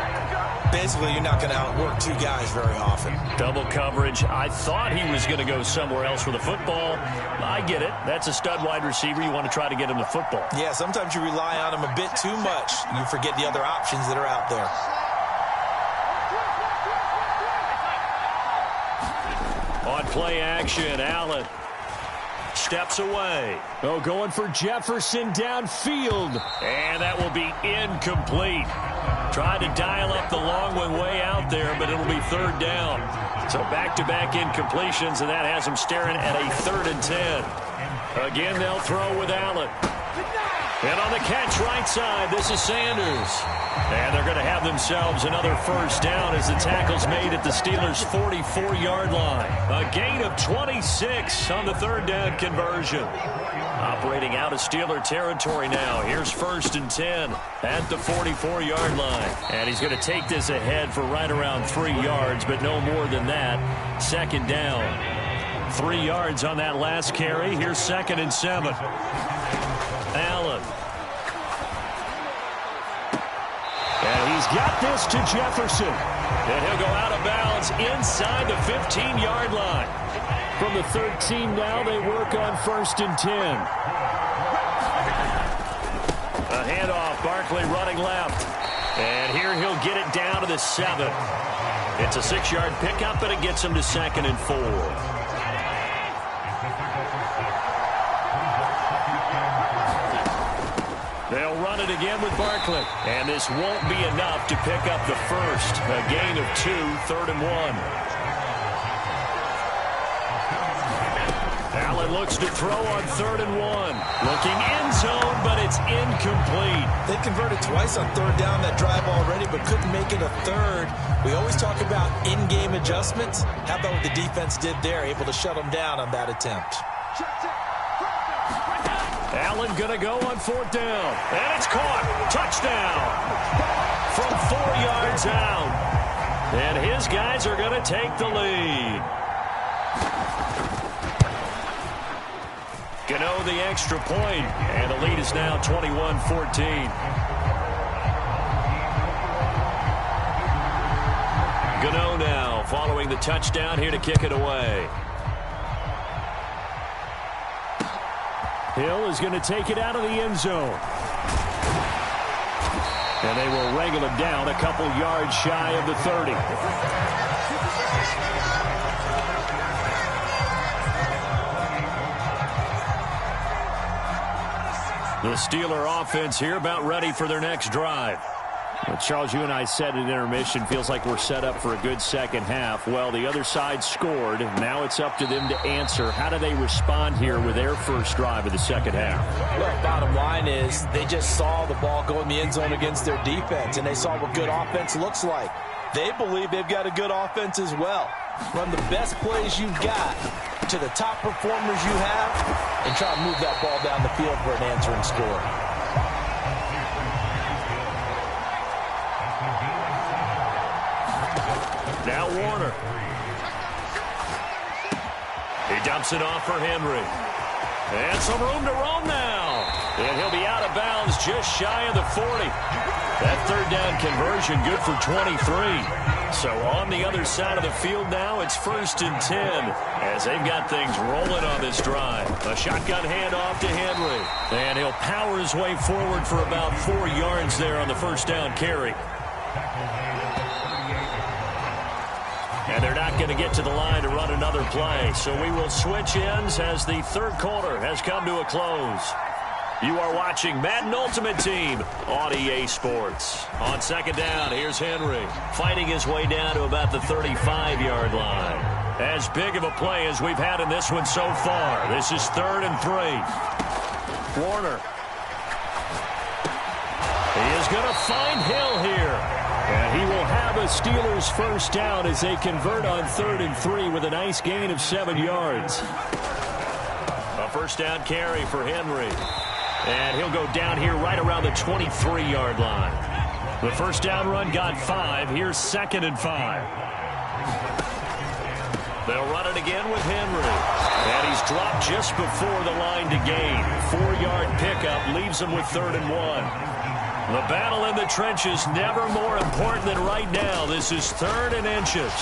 Basically, you're not going to outwork two guys very often. Double coverage. I thought he was going to go somewhere else with the football. I get it. That's a stud wide receiver. You want to try to get him the football. Yeah, sometimes you rely on him a bit too much. You forget the other options that are out there. On play action, Allen steps away. Oh, going for Jefferson downfield. And that will be incomplete. Tried to dial up the long one way out there, but it'll be third down. So back-to-back incompletions, and that has them staring at a 3rd and 10. Again, they'll throw with Allen. And on the catch right side, this is Sanders. And they're going to have themselves another first down as the tackle's made at the Steelers' 44-yard line. A gain of 26 on the 3rd down conversion. Operating out of Steeler territory now. Here's 1st and 10 at the 44-yard line. And he's going to take this ahead for right around 3 yards, but no more than that. 2nd down. 3 yards on that last carry. Here's 2nd and 7. Allen. And he's got this to Jefferson. And he'll go out of bounds inside the 15-yard line. From the 13 now, they work on 1st and 10. A handoff, Barkley running left. And here he'll get it down to the 7. It's a 6-yard pickup, and it gets him to 2nd and 4. They'll run it again with Barkley. And this won't be enough to pick up the first. A gain of 2, 3rd and 1. Allen looks to throw on 3rd and 1. Looking end zone, but it's incomplete. They converted twice on 3rd down that drive already, but couldn't make it a 3rd. We always talk about in-game adjustments. How about what the defense did there, able to shut them down on that attempt? Allen going to go on 4th down. And it's caught. Touchdown. From 4 yards out. And his guys are going to take the lead. Gano the extra point. And the lead is now 21-14. Gano now following the touchdown here to kick it away. Hill is going to take it out of the end zone. And they will wrangle him down a couple yards shy of the 30. The Steeler offense here about ready for their next drive. Well, Charles, you and I said at intermission, feels like we're set up for a good second half. Well, the other side scored. Now it's up to them to answer. How do they respond here with their first drive of the second half? Well, bottom line is they just saw the ball go in the end zone against their defense, and they saw what good offense looks like. They believe they've got a good offense as well. Run the best plays you've got to the top performers you have and try to move that ball down the field for an answering score. Now Warner. He dumps it off for Henry. And some room to roam now. And he'll be out of bounds just shy of the 40. That 3rd down conversion good for 23. So on the other side of the field now, it's 1st and 10 as they've got things rolling on this drive. A shotgun handoff to Henry. And he'll power his way forward for about 4 yards there on the 1st down carry. And they're not going to get to the line to run another play. So we will switch ends as the 3rd quarter has come to a close. You are watching Madden Ultimate Team on EA Sports. On 2nd down, here's Henry fighting his way down to about the 35-yard line. As big of a play as we've had in this one so far. This is 3rd and 3. Warner. He is going to find Hill here. And he will have a Steelers first down as they convert on 3rd and 3 with a nice gain of 7 yards. A 1st down carry for Henry. And he'll go down here right around the 23-yard line. The 1st down run got 5. Here's 2nd and 5. They'll run it again with Henry. And he's dropped just before the line to gain. 4-yard pickup leaves him with 3rd and 1. The battle in the trenches, never more important than right now. This is 3rd and inches.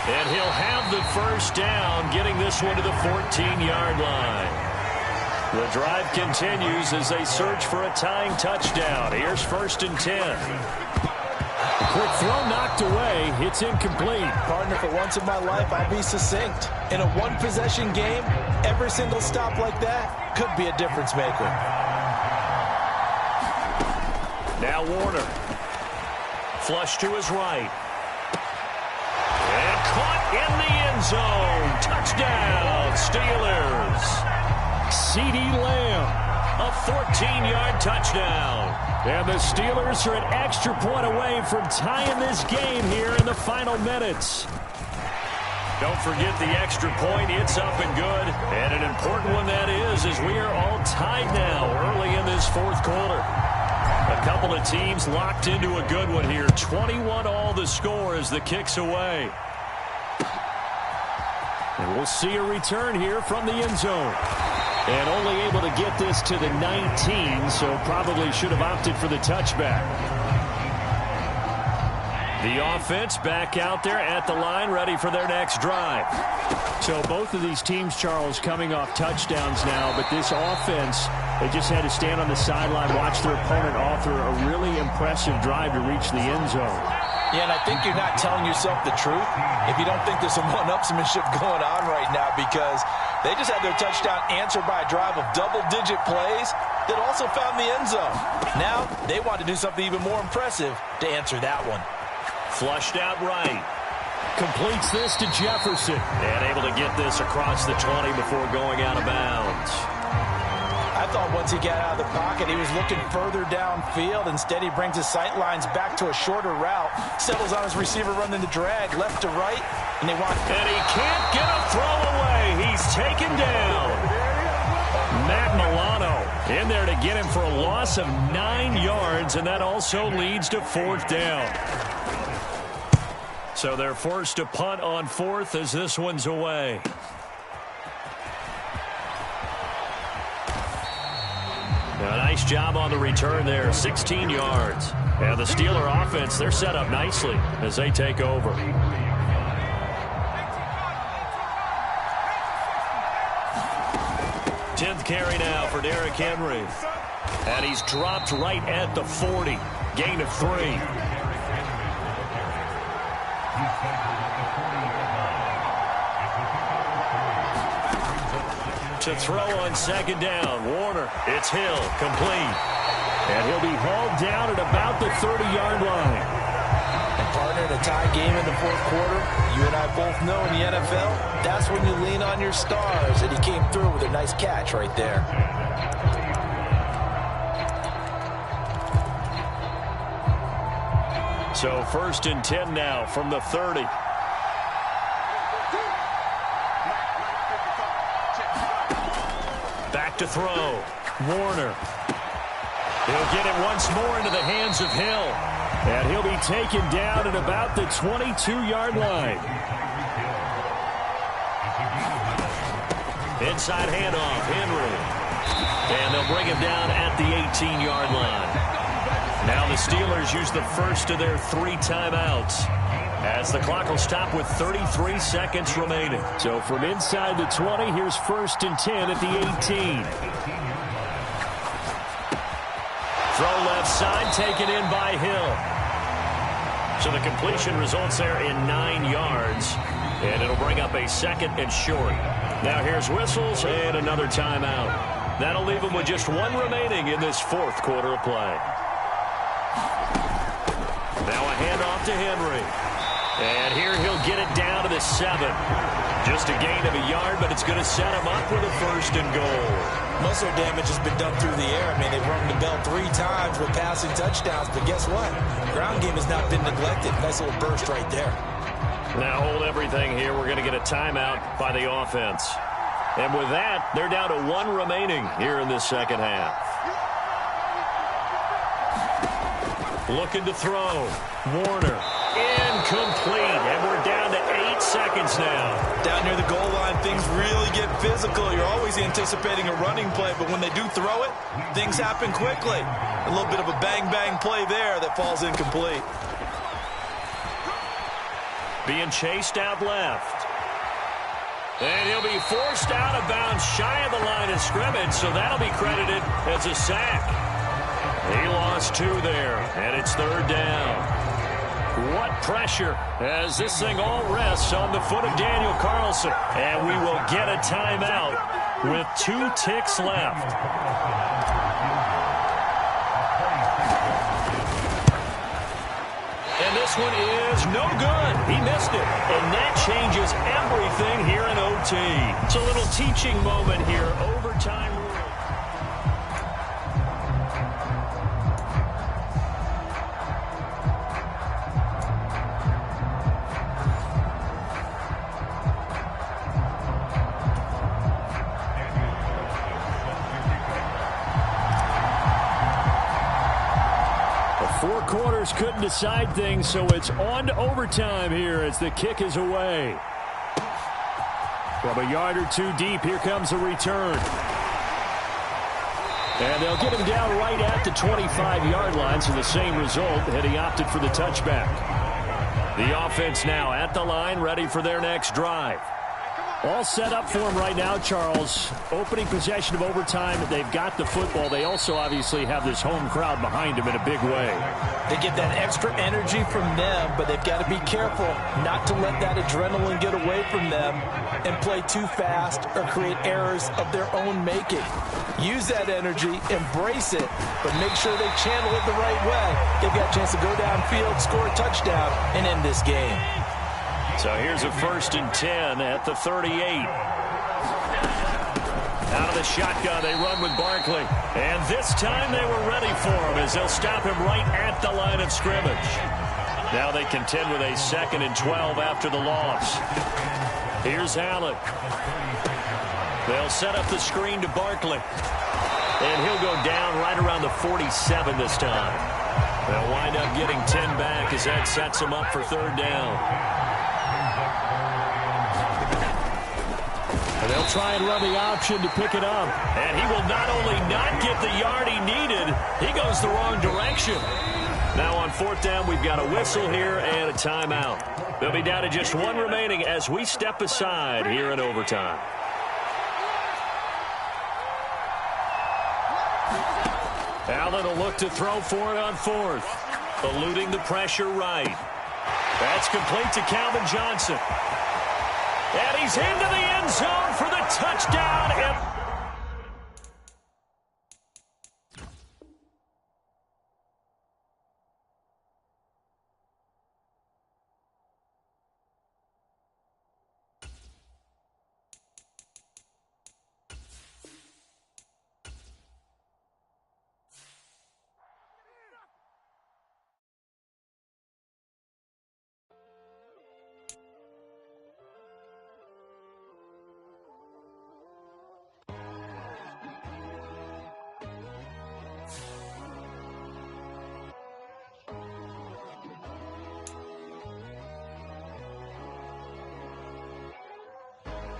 And he'll have the first down, getting this one to the 14-yard line. The drive continues as they search for a tying touchdown. Here's 1st and 10. Quick throw knocked away. It's incomplete. Partner, for once in my life, I'll be succinct. In a one-possession game, every single stop like that could be a difference maker. Now Warner. Flush to his right. And caught in the end zone. Touchdown, Steelers. CeeDee Lamb. A 14-yard touchdown. And the Steelers are an extra point away from tying this game here in the final minutes. Don't forget the extra point. It's up and good. And an important one that is, as we are all tied now early in this 4th quarter. A couple of teams locked into a good one here. 21 all the score as the kick's away. And we'll see a return here from the end zone. And only able to get this to the 19, so probably should have opted for the touchback. The offense back out there at the line, ready for their next drive. So both of these teams, Charles, coming off touchdowns now, but this offense, they just had to stand on the sideline, watch their opponent author a really impressive drive to reach the end zone. Yeah, and I think you're not telling yourself the truth if you don't think there's some one-upsmanship going on right now, because they just had their touchdown answered by a drive of double-digit plays that also found the end zone. Now they want to do something even more impressive to answer that one. Flushed out right. Completes this to Jefferson. And able to get this across the 20 before going out of bounds. I thought once he got out of the pocket, he was looking further downfield. Instead, he brings his sight lines back to a shorter route, settles on his receiver running the drag left to right, and they want... And he can't get a throw away. He's taken down. Matt Milano in there to get him for a loss of 9 yards, and that also leads to 4th down. So they're forced to punt on 4th as this one's away. A nice job on the return there, 16 yards. And the Steeler offense, they're set up nicely as they take over. 10th carry now for Derrick Henry. And he's dropped right at the 40. Gain of 3. To throw on 2nd down. Warner. It's Hill. Complete. And he'll be hauled down at about the 30-yard line. And partner, in a tie game in the 4th quarter, you and I both know in the NFL, that's when you lean on your stars. And he came through with a nice catch right there. So 1st and 10 now from the 30. Back to throw. Warner. He'll get it once more into the hands of Hill. And he'll be taken down at about the 22-yard line. Inside handoff, Henry. And they'll bring him down at the 18-yard line. Now the Steelers use the first of their 3 timeouts, as the clock will stop with 33 seconds remaining. So from inside the 20, here's 1st and 10 at the 18. Throw left side, taken in by Hill. So the completion results there in 9 yards, and it'll bring up a 2nd and short. Now here's whistles and another timeout. That'll leave them with just 1 remaining in this 4th quarter of play. Now a handoff to Henry. And here he'll get it down to the 7. Just a gain of a yard, but it's going to set him up with a 1st and goal. Most of their damage has been done through the air. I mean, they've rung the bell 3 times with passing touchdowns, but guess what? Ground game has not been neglected. Nice little burst right there. Now hold everything here. We're going to get a timeout by the offense. And with that, they're down to 1 remaining here in this 2nd half. Looking to throw. Warner. Incomplete. And we're down to 8 seconds now. Down near the goal line, things really get physical. You're always anticipating a running play, but when they do throw it, things happen quickly. A little bit of a bang-bang play there that falls incomplete. Being chased out left. And he'll be forced out of bounds shy of the line of scrimmage, so that'll be credited as a sack. He lost 2 there, and it's 3rd down. What pressure as this thing all rests on the foot of Daniel Carlson. And we will get a timeout with 2 ticks left. And this one is no good. He missed it. And that changes everything here in OT. It's a little teaching moment here. Overtime rule. Four quarters couldn't decide things, so it's on to overtime here as the kick is away. From a yard or 2 deep, here comes a return. And they'll get him down right at the 25-yard line, so the same result had he opted for the touchback. The offense now at the line, ready for their next drive. All set up for him right now, Charles. Opening possession of overtime. They've got the football. They also obviously have this home crowd behind them in a big way. They get that extra energy from them, but they've got to be careful not to let that adrenaline get away from them and play too fast or create errors of their own making. Use that energy, embrace it, but make sure they channel it the right way. They've got a chance to go downfield, score a touchdown, and end this game. So here's a 1st and 10 at the 38. Out of the shotgun, they run with Barkley. And this time they were ready for him as they'll stop him right at the line of scrimmage. Now they contend with a 2nd and 12 after the loss. Here's Allen. They'll set up the screen to Barkley. And he'll go down right around the 47 this time. They'll wind up getting 10 back as that sets them up for 3rd down. They'll try and run the option to pick it up. And he will not only not get the yard he needed, he goes the wrong direction. Now on 4th down, we've got a whistle here and a timeout. They'll be down to just 1 remaining as we step aside here in overtime. Allen will look to throw for it on 4th. Eluding the pressure right. That's complete to Calvin Johnson. And he's into the end zone for the touchdown.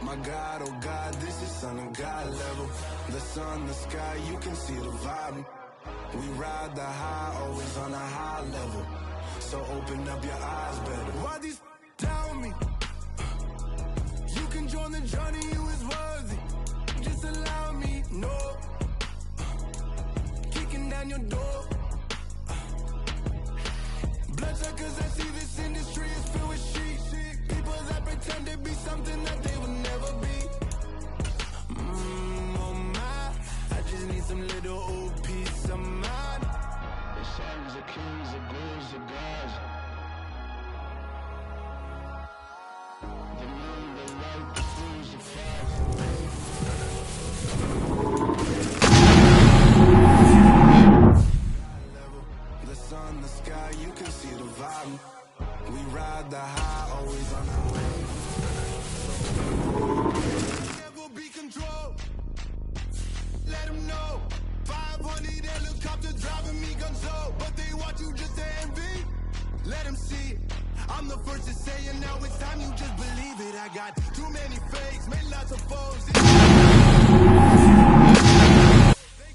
My God, oh God, this is Son of God level. The sun, the sky, you can see the vibe. We ride the high, always on a high level. So open up your eyes better. Why these tell me? You can join the journey, you is worthy. Just allow me, no. Kicking down your door. Bloodshot cause I see this industry is filled with sheep. People that pretend to be something that they will never be. Oh my, I just need some little old peace of mind. The sons of kings, the ghouls, the gods. The moon, the light, the fools, the fire. The sun, the sky, you can see the vibe. We ride the high, always on the way. Never be controlled. Let them know. 500 helicopters driving me gonzo. But they want you just to envy. Let them see it. I'm the first to say it, now it's time you just believe it. I got too many fakes, made lots of foes. They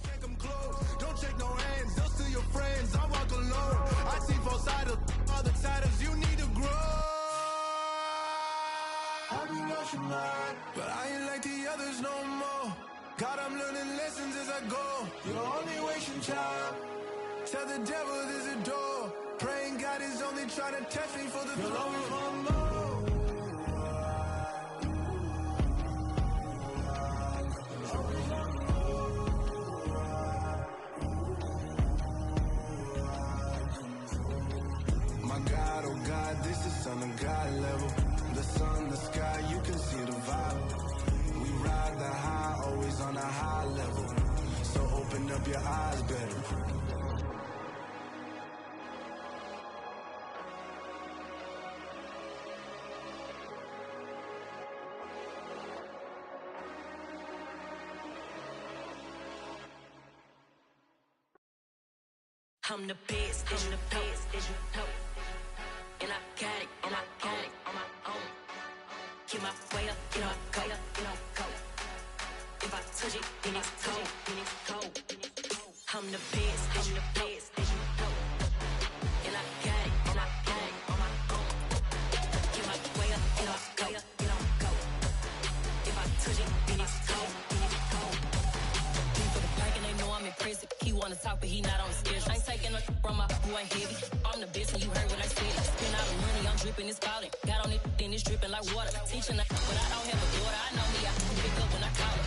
can't come close, don't shake no hands, those still your friends, I walk alone. I see both sides of all the titles, you need to grow. I've been lost your mind, but I ain't like the others no more. God, I'm learning lessons as I go. You're only wasting time. Tell the devil there's a door. Praying God is only trying to test me for the you'll always want more. My God, oh God, this is Son of God level. The sun, the sky, you can see the vibe. We ride the high, always on a high level. So open up your eyes better. I'm the best, I'm the best, as you know. And I got it, and I got it on my own. Get my way up, get my go, go. If I touch it, then it's cold, then it's cold. I'm the best, as you know. And I got it, and I got it on my own. Get my way up, get my go. If I touch it, then it's cold, then it's cold. People the park and they know I'm in prison. He wanna talk, but he not on the schedule. I ain't taking no from my who ain't heavy. I'm the best and you heard what I said. Spend all the money, I'm dripping, it's falling. Got on it, then it's dripping like water. Teaching but I don't have a daughter. I know me, I can pick up when I call her.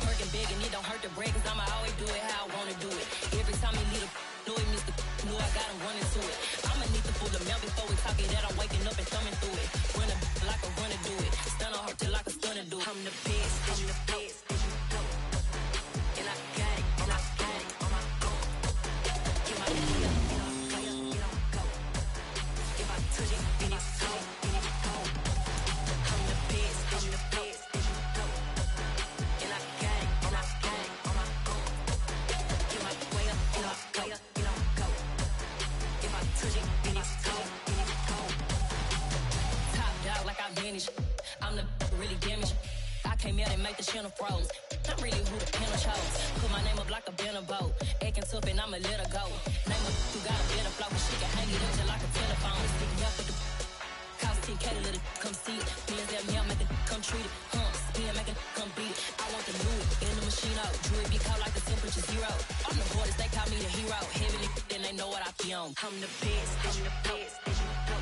Working big and it don't hurt to break, cause I'ma always do it how I wanna do it. Every time he leave know he missed the know I got him running to it. I'ma need to pull the mail before we talk it that I'm waking up and thumbing through it. Run a like a runner do it. Stun on her till like a stunner do it. I'm the best, I'm the best. And I got it, and I got it on my own. Get my go. If I touch it, then it's cold, then it's cold. I'm the best, I'm the best. And I got it, and I got it on my own. Get my way up, get my go. If I touch it, then it's cold, then it's cold. Top dog like I vanished. I'm the really damaged. I came out and make the channel froze. I'm really who the panel chose. Put my name up like a banner boat. Acting tough and I'ma let her go. Name her who got a better flow, but she can hang it up just like a telephone. Sticking up with the cost 10K to let it come see it. Millions that me, I make it come treat it. Spin, make it come beat it. I want the new in the machine out. Jewelry be cold like the temperature 0. I'm the hardest, they call me the hero. Heavy then they know what I be on. I'm the best, I'm the best, as you know.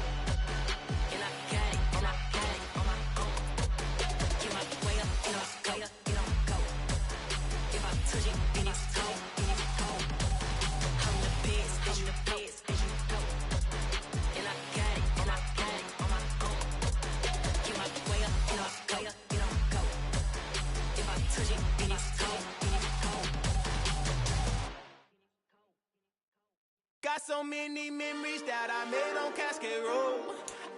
And I got it, and I got it on my own. Get my way up, get my go. If I touch it, then it's cold, then it's cold. I'm the best, as you know. And I got it, and I got it on my own. Get my way up, get my go. If I touch it, then it's cold, then it's cold. Got so many memories that I made on Cascade Road.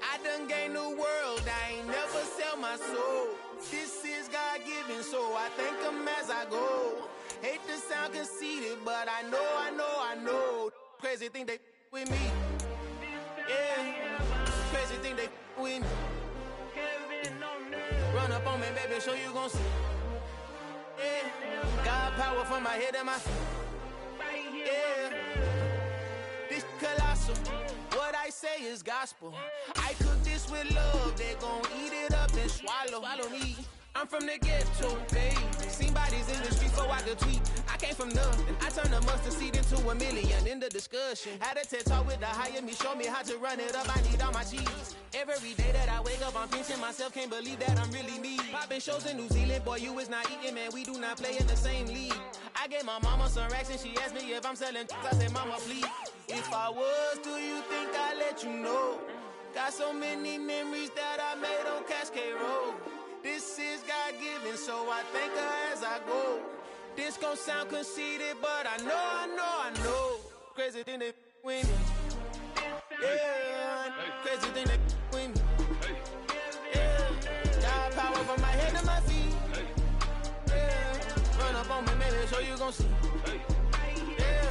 I done gained the world, I ain't never sell my soul. This is God-given, so I thank him as I go. Hate to sound conceited, but I know. Crazy thing they with me. Yeah, crazy thing they with me. Run up on me, baby, so you gon' see. Yeah, God power from my head and my feet. Yeah, this colossal. What I say is gospel. I cook this with love. They gon' eat it up and swallow me. I'm from the ghetto, babe. Seen bodies in the street before I could tweet. I came from nothing. I turned a mustard seed into a million. In the discussion, had a TED talk with the higher me. Show me how to run it up. I need all my cheese. Every day that I wake up, I'm pinching myself. Can't believe that I'm really me. Popping shows in New Zealand, boy, you is not eating, man. We do not play in the same league. I gave my mama some racks and she asked me if I'm selling. I said, mama, please. If I was, do you think I'd let you know? Got so many memories that I made on Cascade Road. This is God-given, so I thank her as I go. This gon' sound conceited, but I know. Crazy thing they with me. Yeah, crazy thing they with me. Yeah, got power from my head to my feet. Yeah, run up on me, maybe, so you gon' see. Yeah.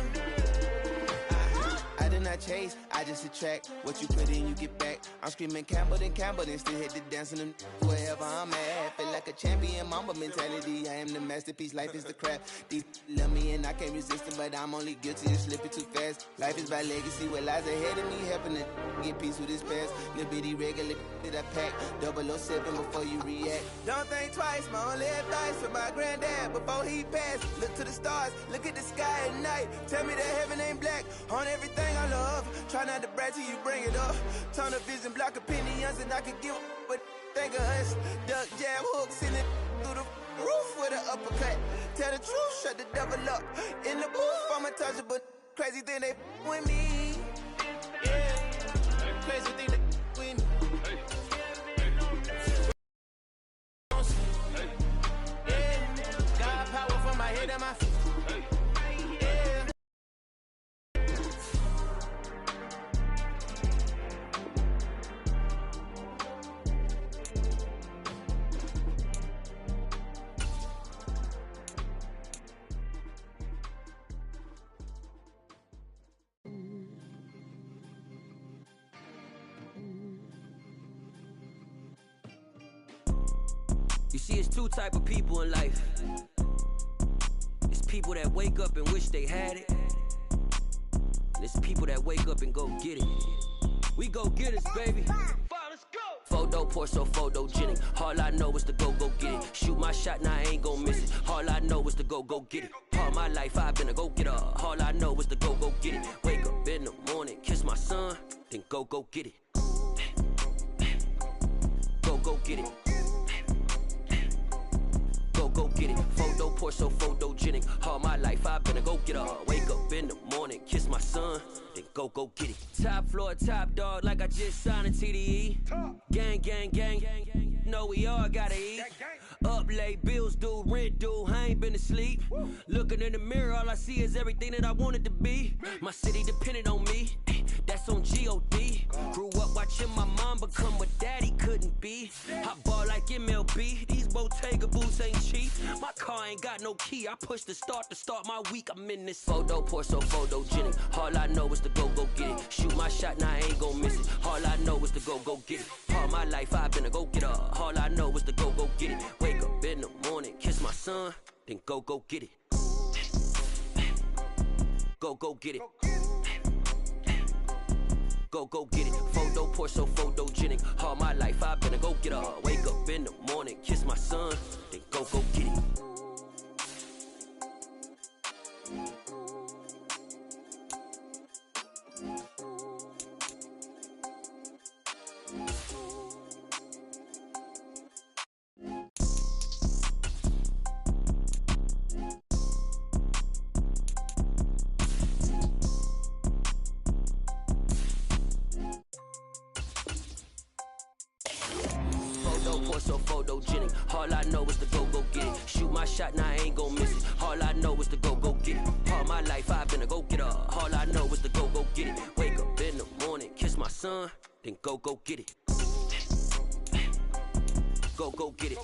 I chase, I just attract. What you put in, you get back. I'm screaming Campbell, then still hit the dancing and wherever I'm at. Feel like a champion, mamba mentality. I am the masterpiece, life is the crap. These love me and I can't resist it, but I'm only guilty of slipping too fast. Life is by legacy, what lies ahead of me, helping to get peace with this past. Little bitty regular that I pack, 007 before you react. Don't think twice, my only advice for my granddad before he passed. Look to the stars, look at the sky at night. Tell me that heaven ain't black on everything I love. Try not to brag till you bring it up. Tunnel vision, block opinions, and I could give but think of us. Duck jab hooks in it through the roof with an uppercut. Tell the truth, shut the devil up. In the booth, I'm untouchable. Crazy thing they with me. Yeah, crazy thing they with me. Yeah, got power from my head and my feet. You see, it's two type of people in life. It's people that wake up and wish they had it. And it's people that wake up and go get it. We go get it, baby. Photo poor, so photogenic. All I know is to go get it. Shoot my shot, now I ain't gon' miss it. All I know is to go get it. All my life I've been a go-getter. All I know is to go get it. Wake up in the morning, kiss my son, then go get it. Go get it. Go get it. Photo poor, so photogenic. All my life I've been a go-getter. Wake up in the morning, kiss my son, then go get it. Top floor, top dog, like I just signed a TDE. Gang, gang, gang, gang. Know we all gotta eat. Up late, bills due, rent due, I ain't been asleep. Looking in the mirror, all I see is everything that I wanted to be. My city depended on me, that's on G.O.D. Grew up watching my mom become what daddy couldn't be. I ball like MLB, these Bottega boots ain't cheap. My car ain't got no key, I push the start to start my week. I'm in this photo poor, so photogenic. All I know is to go get it. Shoot my shot, now I ain't gon' miss it. All I know is to go get it. All my life I've been a go-getter. All I know is to go get it. Wake up in the morning, kiss my son, then go get it. Go get it. Go get it. Photo poor, so photogenic. All my life I've been a go-getter. Wake up in the morning, kiss my son, then go get it. So photogenic. All I know is to go get it. Shoot my shot, now I ain't gon' miss it. All I know is to go get it. All my life I've been a go-getter. All I know is to go get it. Wake up in the morning, kiss my son, then go get it. Go get it.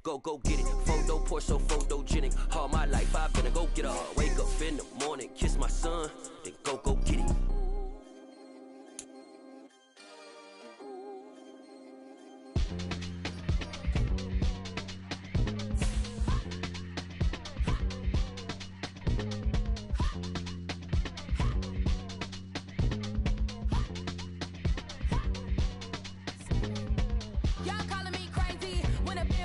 Go get it. Photo poor, so photogenic. All my life I've been a go-getter. Wake up in the morning, kiss my son, then go get it.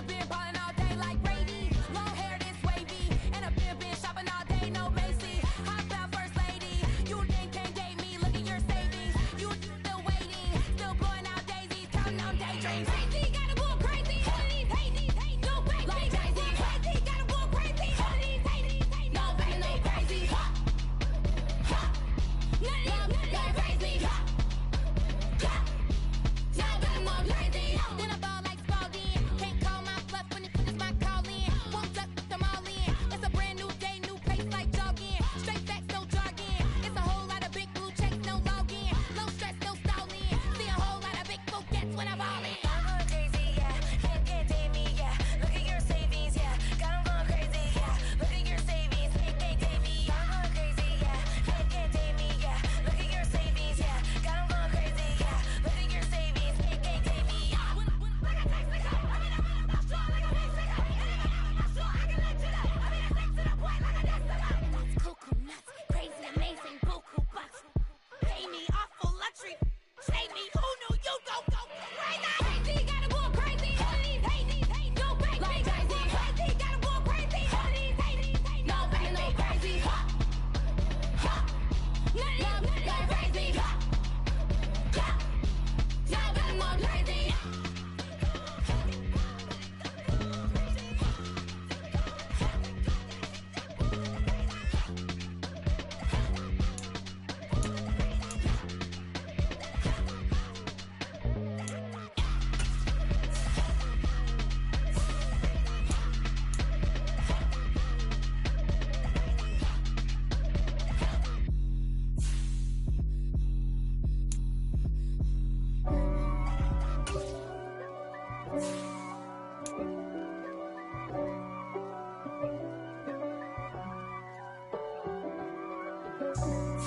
Been ballin' all day like Brady. Long hair this wavy, and I've been shopping all day.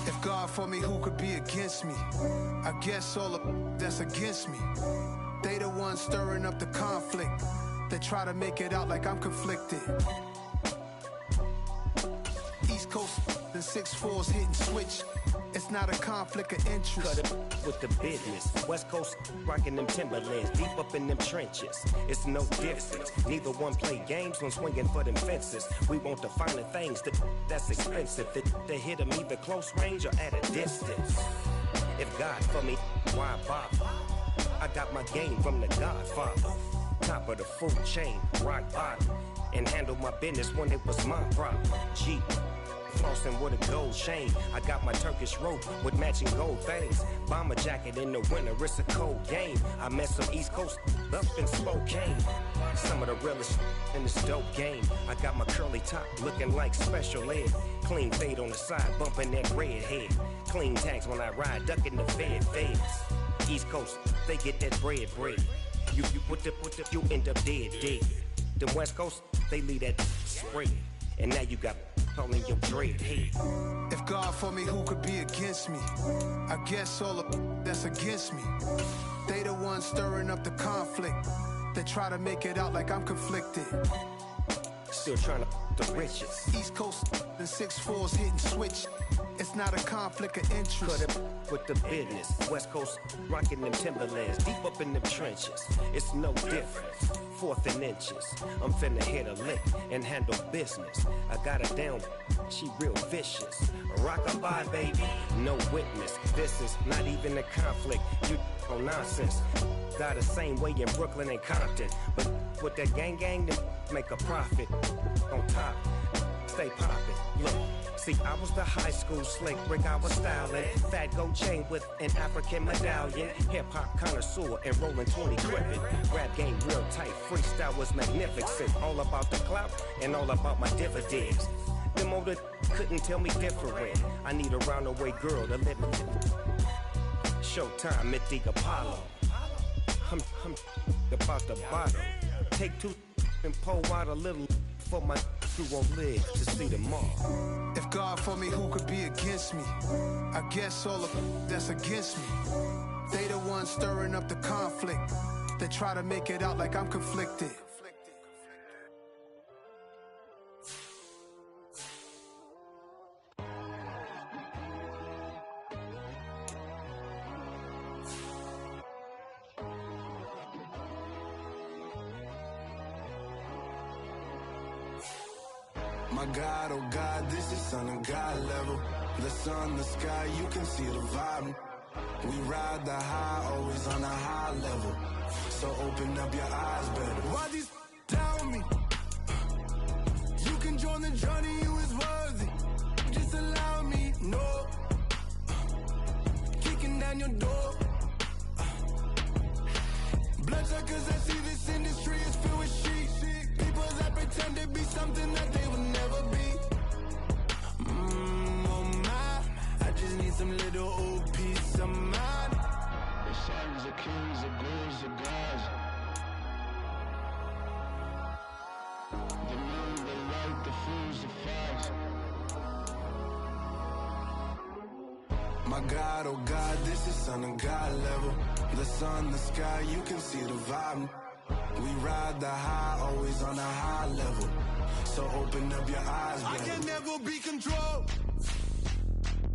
If God for me, who could be against me? I guess all of that's against me. They the ones stirring up the conflict. They try to make it out like I'm conflicted. East Coast and 6'4's hitting switch. It's not a conflict of interest. Cut it with the business. West Coast rocking them Timberlands, deep up in them trenches. It's no difference. Neither one play games when swinging for them fences. We want the finer things that's expensive. They hit them either close range or at a distance. If God for me, why bother? I got my game from the Godfather. Top of the food chain, rock bottom. And handle my business when it was my problem. Jeep. Flossing with a gold chain. I got my Turkish rope with matching gold things. Bomber jacket in the winter, it's a cold game. I met some East Coast up in Spokane. Some of the realest in this dope game. I got my curly top looking like special ed. Clean fade on the side, bumping that red head. Clean tags when I ride, ducking the feds. East Coast, they get that bread. You end up dead. Them West Coast, they leave that spread. And now you got calling your dread head. If God for me, who could be against me? I guess all of that's against me. They the ones stirring up the conflict. They try to make it out like I'm conflicted. Still trying to the riches. East Coast and 6'4's hitting switch. It's not a conflict of interest. Cut it with the business. West Coast rocking them Timberlands, deep up in them trenches. It's no difference. 4th and inches. I'm finna hit a lick and handle business. I got her down, she real vicious. Rock-a-bye, baby, no witness. This is not even a conflict. You on nonsense. Got the same way in Brooklyn and Compton. But with that gang, then make a profit. On top, stay poppin'. Look. See, I was the high school slick Rick, I was styling. Fat gold chain with an African medallion. Hip-hop connoisseur and rolling 20 gripping. Rap game real tight, freestyle was magnificent. All about the clout and all about my dividends. Them older couldn't tell me different. I need a roundaway girl to let me. Showtime at the Apollo. I'm about the bottom. Take 2 and pour out a little for my who won't live to see them all. If God for me, who could be against me? I guess all of that's against me. They the ones stirring up the conflict. They try to make it out like I'm conflicted. My God, oh God, this is Son of God level. The sun, the sky, you can see the vibe. We ride the high, always on a high level. So open up your eyes better. Why these tell me? You can join the journey, you is worthy. Just allow me, no. Kicking down your door. Bloodsuckers, I see this industry is filled with sheep. People that pretend to be something that they will never be. Oh my, I just need some little old peace of mind. The sons of kings, the ghouls, the gods. The moon, the light, the fools, the facts. My God, oh God, this is Son of God level. The sun, the sky, you can see the vibe. We ride the high, always on a high level. So open up your eyes, baby. I can never be controlled.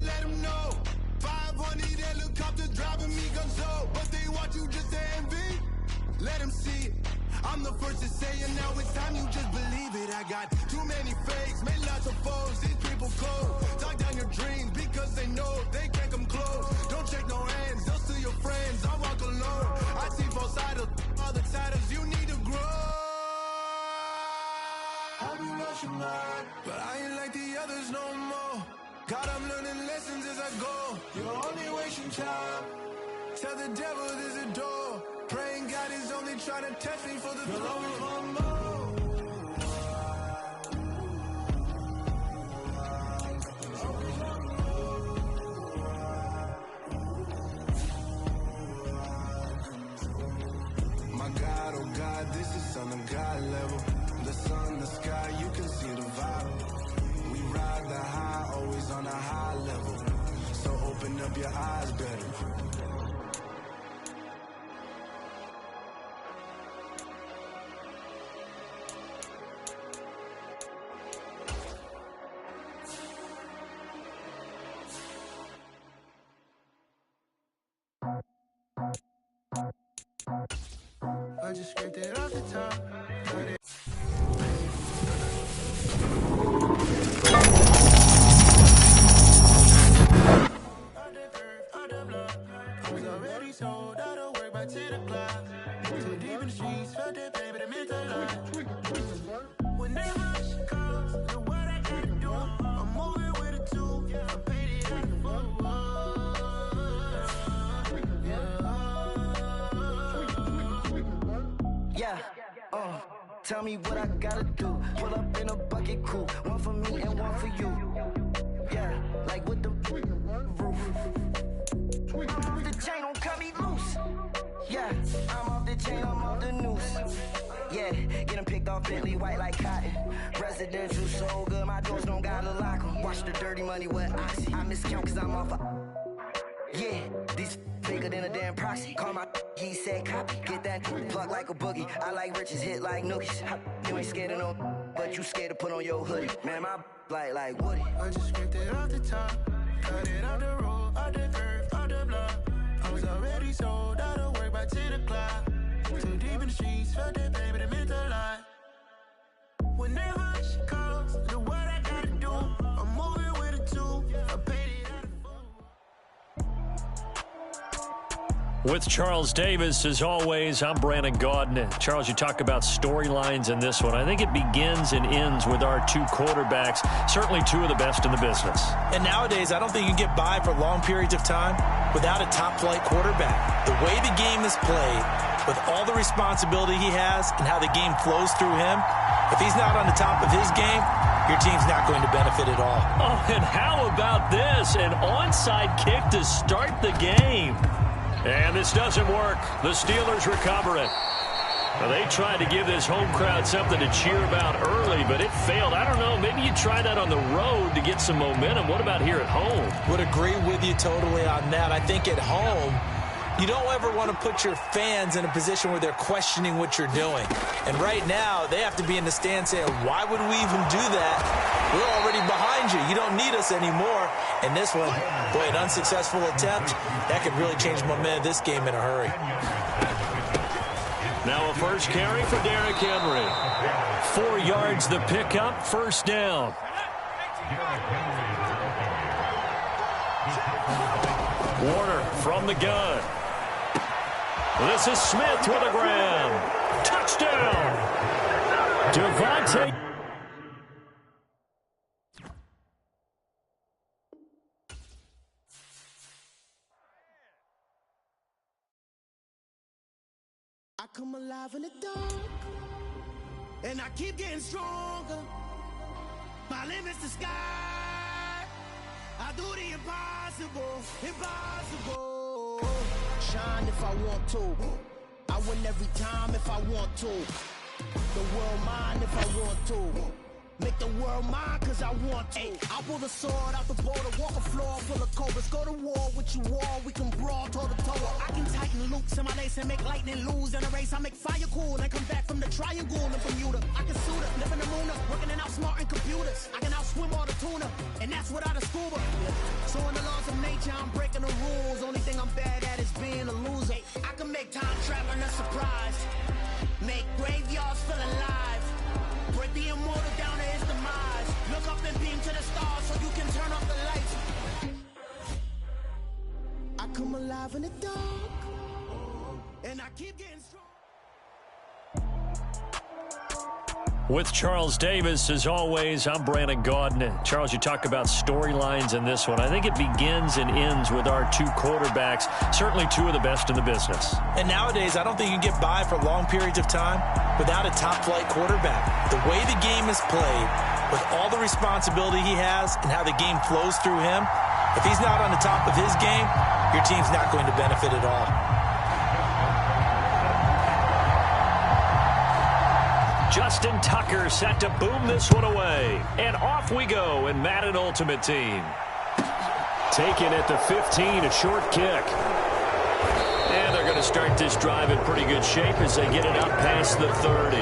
Let them know. 500 helicopters driving me gonzo. But they watch you just to envy. Let them see it. I'm the first to say it, now it's time you just believe it. I got too many fakes, made lots of foes. These people cold. Talk down your dreams because they know they can't come close. Don't check no hands, they'll steal your friends. I walk alone. I see both sides of other titles. You need to grow. I do lost your mind, but I ain't like the others no more. God, I'm learning lessons as I go. You're only wasting time. Tell the devil there's a door. Praying God is only trying to test me for the throne. My God, oh God, this is Son of God level. The sun, the sky, you can see the vibe. We ride the high, always on a high level. your eyes better. I just scraped it off the top. Cut it. I was already sold out of work by 10 o'clock. Too deep in the streets, felt that baby, that meant a lot. Whenever she calls, do what I gotta do. I'm moving with a two. I paid it out the Yeah, tell me what I gotta do. Pull up in a bucket crew, one for me and one for you. Yeah, like with the roof. I'm off the chain, don't cut me loose. Yeah, I'm off the chain, I'm off the noose. Yeah, getting picked off Bentley white like cotton. Residential so good, my doors don't gotta lock 'em. Watch the dirty money with Oxy. I miscount cause I'm off yeah, these bigger than a damn proxy. Call my he said copy. Get that plug like a boogie. I like riches, hit like nookies. You ain't scared of no, but you scared to put on your hoodie. Man, my like Woody. I just scraped it off the top. Cut it out the road, out the curve, out the block. I was already sold out of work by 10 o'clock. Too deep in the streets, felt that baby, that meant a lot. Whenever she calls, do what I gotta do. I'm moving with a two. I paid it out of With Charles Davis, as always, I'm Brandon Gaudin. Charles, you talk about storylines in this one. I think it begins and ends with our two quarterbacks, certainly two of the best in the business. And nowadays, I don't think you can get by for long periods of time without a top-flight quarterback. The way the game is played, with all the responsibility he has and how the game flows through him, if he's not on the top of his game, your team's not going to benefit at all. Oh, and how about this? An onside kick to start the game. And this doesn't work. The Steelers recover it. Well, they tried to give this home crowd something to cheer about early, but it failed. I don't know. Maybe you try that on the road to get some momentum. What about here at home? Would agree with you totally on that. I think at home, you don't ever want to put your fans in a position where they're questioning what you're doing. And right now, they have to be in the stand saying, why would we even do that? We're already behind you. You don't need us anymore. And this one, boy, an unsuccessful attempt, that could really change the momentum of this game in a hurry. Now a first carry for Derrick Henry. 4 yards the pickup, first down. Warner from the gun. This is Smith with a grab. Touchdown. Devontae. I come alive in the dark, and I keep getting stronger. My limit's the sky. I do the impossible, impossible. Shine if I want to. I win every time if I want to. The world mine if I want to. Make the world mine cause I want to. I pull the sword out the border, walk a floor full of cobras. Go to war with you all, we can brawl toe to toe. I can tighten loops in my lace and make lightning lose in a race. I make fire cool and come back from the triangle in Bermuda. I can suit up, live in the moon up, working and outsmarting computers. I can outswim all the tuna, and that's without a scuba. So in the laws of nature, I'm breaking the rules. Only thing I'm bad at is being a loser. I can make time traveling a surprise. Make graveyards feel alive. Break the immortal down to his demise. Look up and beam to the stars so you can turn off the lights. I come alive in the dark, and I keep getting strong. With Charles Davis, as always, I'm Brandon Gaudin. Charles, you talk about storylines in this one. I think it begins and ends with our two quarterbacks, certainly two of the best in the business. And nowadays, I don't think you can get by for long periods of time without a top-flight quarterback. The way the game is played, with all the responsibility he has and how the game flows through him, if he's not on the top of his game, your team's not going to benefit at all. Justin Tucker set to boom this one away. And off we go in Madden Ultimate Team. taken at the 15, a short kick. And they're going to start this drive in pretty good shape as they get it up past the 30.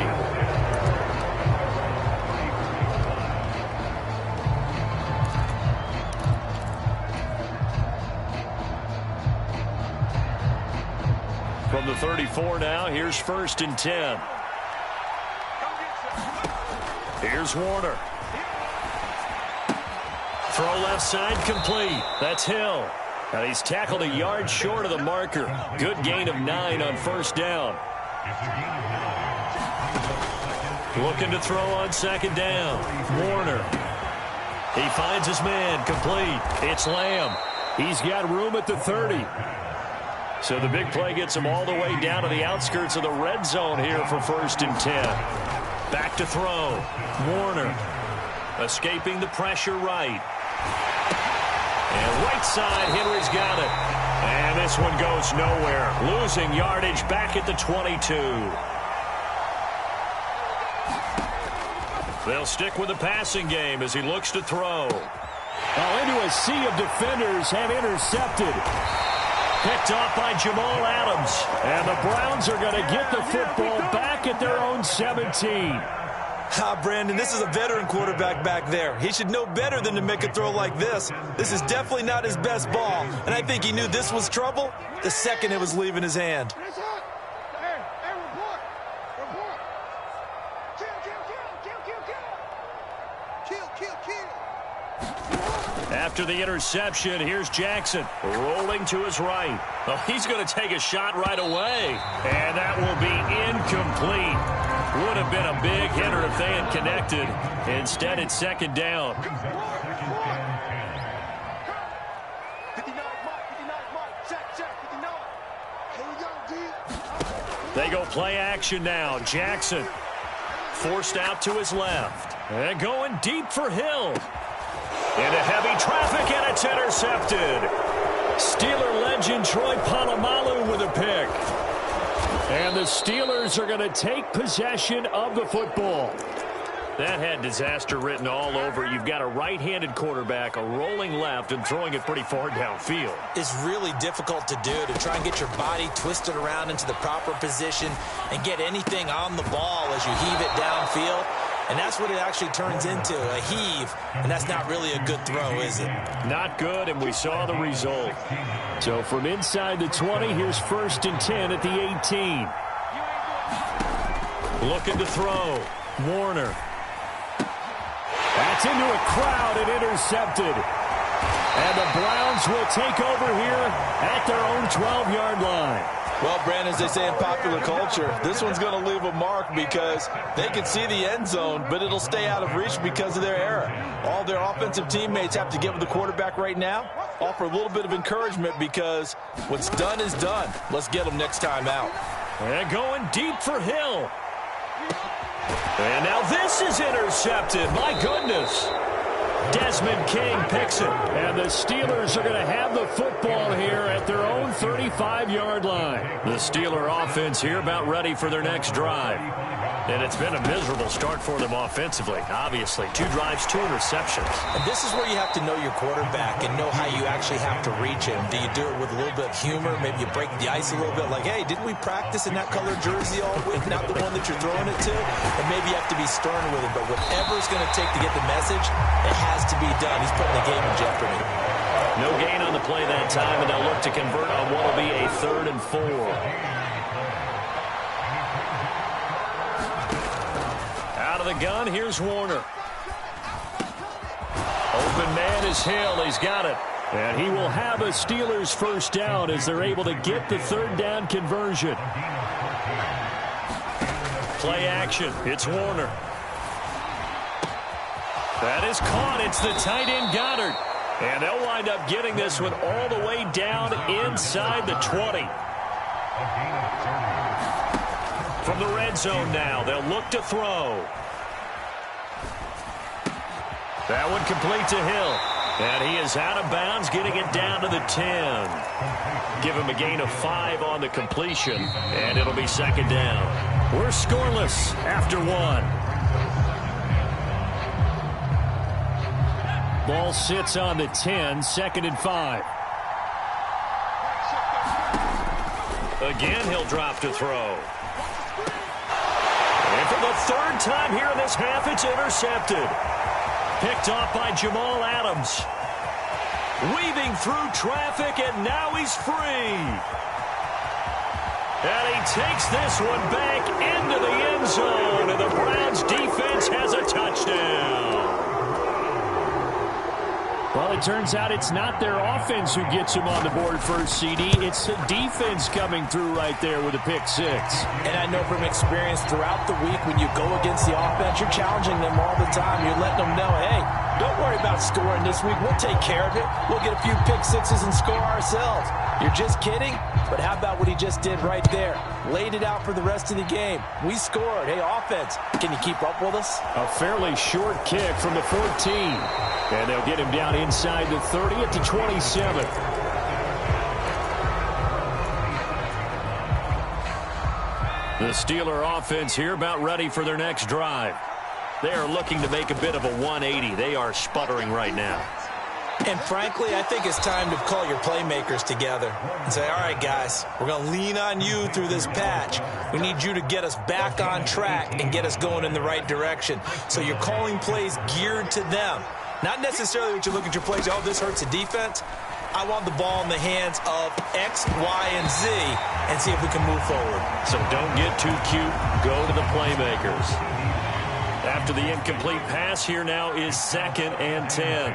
From the 34 now, here's 1st and 10. Here's Warner. Throw left side complete. That's Hill. And he's tackled a yard short of the marker. Good gain of 9 on 1st down. Looking to throw on 2nd down. Warner. He finds his man. Complete. It's Lamb. He's got room at the 30. So the big play gets him all the way down to the outskirts of the red zone here for 1st and 10. Back to throw. Warner. Escaping the pressure right. And right side, Henry's got it. And this one goes nowhere. Losing yardage back at the 22. They'll stick with the passing game as he looks to throw. Into a sea of defenders and intercepted. Picked off by Jamal Adams. And the Browns are going to get the football back at their own 17. Brandon, this is a veteran quarterback back there. He should know better than to make a throw like this. This is definitely not his best ball, and I think he knew this was trouble the second it was leaving his hand. After the interception, here's Jackson rolling to his right. Oh, he's going to take a shot right away, and that will be incomplete. Would have been a big hitter if they had connected. Instead, it's 2nd down. They go play action now. Jackson forced out to his left. And going deep for Hill. Into heavy traffic, and it's intercepted. Steeler legend Troy Polamalu with a pick. And the Steelers are going to take possession of the football. That had disaster written all over. You've got a right-handed quarterback, a rolling left, and throwing it pretty far downfield. It's really difficult to do, to try and get your body twisted around into the proper position and get anything on the ball as you heave it downfield. And that's what it actually turns into, a heave. And that's not really a good throw, is it? Not good, and we saw the result. So from inside the 20, here's 1st and 10 at the 18. Looking to throw. Warner. That's into a crowd and intercepted. And the Browns will take over here at their own 12-yard line. Well, Brandon, as they say in popular culture, this one's going to leave a mark because they can see the end zone, but it'll stay out of reach because of their error. All their offensive teammates have to get with the quarterback right now, offer a little bit of encouragement because what's done is done. Let's get them next time out. And going deep for Hill. And now this is intercepted. My goodness. Desmond King picks it. And the Steelers are going to have the football here at their own 35-yard line. The Steeler offense here about ready for their next drive. And it's been a miserable start for them offensively, obviously. 2 drives, 2 interceptions. And this is where you have to know your quarterback and know how you actually have to reach him. Do you do it with a little bit of humor? Maybe you break the ice a little bit like, hey, didn't we practice in that colored jersey all week, not the one that you're throwing it to? And maybe you have to be stern with him. But whatever it's going to take to get the message, it has to be done. He's putting the game in jeopardy. No gain on the play that time, and they'll look to convert on what will be a 3rd and 4. Out of the gun, here's Warner. Open man is Hill. He's got it. And he will have a Steelers 1st down as they're able to get the 3rd down conversion. Play action. It's Warner. That is caught. It's the tight end Goddard. And they'll wind up getting this one all the way down inside the 20. From the red zone now, they'll look to throw. That one complete to Hill. And he is out of bounds, getting it down to the 10. Give him a gain of 5 on the completion, and it'll be 2nd down. We're scoreless after 1. Ball sits on the 10, 2nd and 5. Again, he'll drop to throw. And for the 3rd time here in this half, it's intercepted. Picked off by Jamal Adams. Weaving through traffic, and now he's free. And he takes this one back into the end zone, and the Browns defense has a touchdown. Well, it turns out it's not their offense who gets him on the board first, CD. It's the defense coming through right there with a pick 6. And I know from experience throughout the week, when you go against the offense, you're challenging them all the time. You're letting them know, hey, don't worry about scoring this week. We'll take care of it. We'll get a few pick 6s and score ourselves. You're just kidding? But how about what he just did right there? Laid it out for the rest of the game. We scored. Hey, offense, can you keep up with us? A fairly short kick from the 14. And they'll get him down inside the 30 at the 27. The Steeler offense here about ready for their next drive. They are looking to make a bit of a 180. They are sputtering right now. And frankly, I think it's time to call your playmakers together and say, all right, guys, we're going to lean on you through this patch. We need you to get us back on track and get us going in the right direction. So you're calling plays geared to them. Not necessarily what you look at your plays, oh, this hurts the defense. I want the ball in the hands of X, Y, and Z and see if we can move forward. So don't get too cute. Go to the playmakers. After the incomplete pass, here now is 2nd and 10.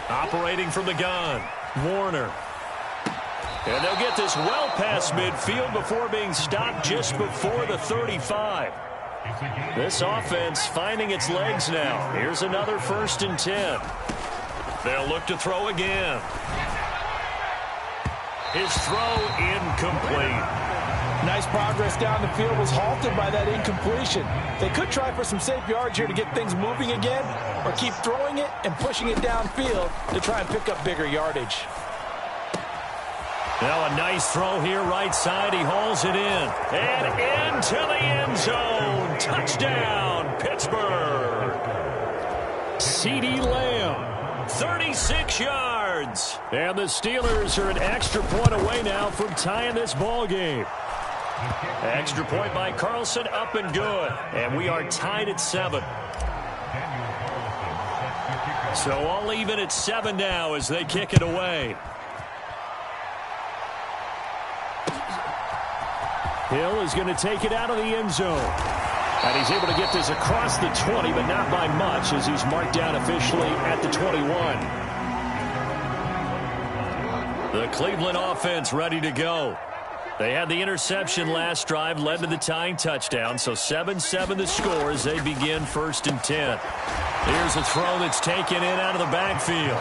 Operating from the gun, Warner. And they'll get this well past midfield before being stopped just before the 35. This offense finding its legs now. Here's another 1st and 10. They'll look to throw again. His throw incomplete. Nice progress down the field, was halted by that incompletion. They could try for some safe yards here to get things moving again, or keep throwing it and pushing it downfield to try and pick up bigger yardage. Now a nice throw here right side. He hauls it in. And into the end zone. Touchdown, Pittsburgh. CeeDee Lamb. 36 yards. And the Steelers are an extra point away now from tying this ball game. Extra point by Carlson, up and good. And we are tied at 7. So all even at 7 now as they kick it away. Hill is going to take it out of the end zone. And he's able to get this across the 20, but not by much as he's marked down officially at the 21. The Cleveland offense ready to go. They had the interception last drive, led to the tying touchdown. So 7-7 the score as they begin 1st and 10. Here's a throw that's taken in out of the backfield.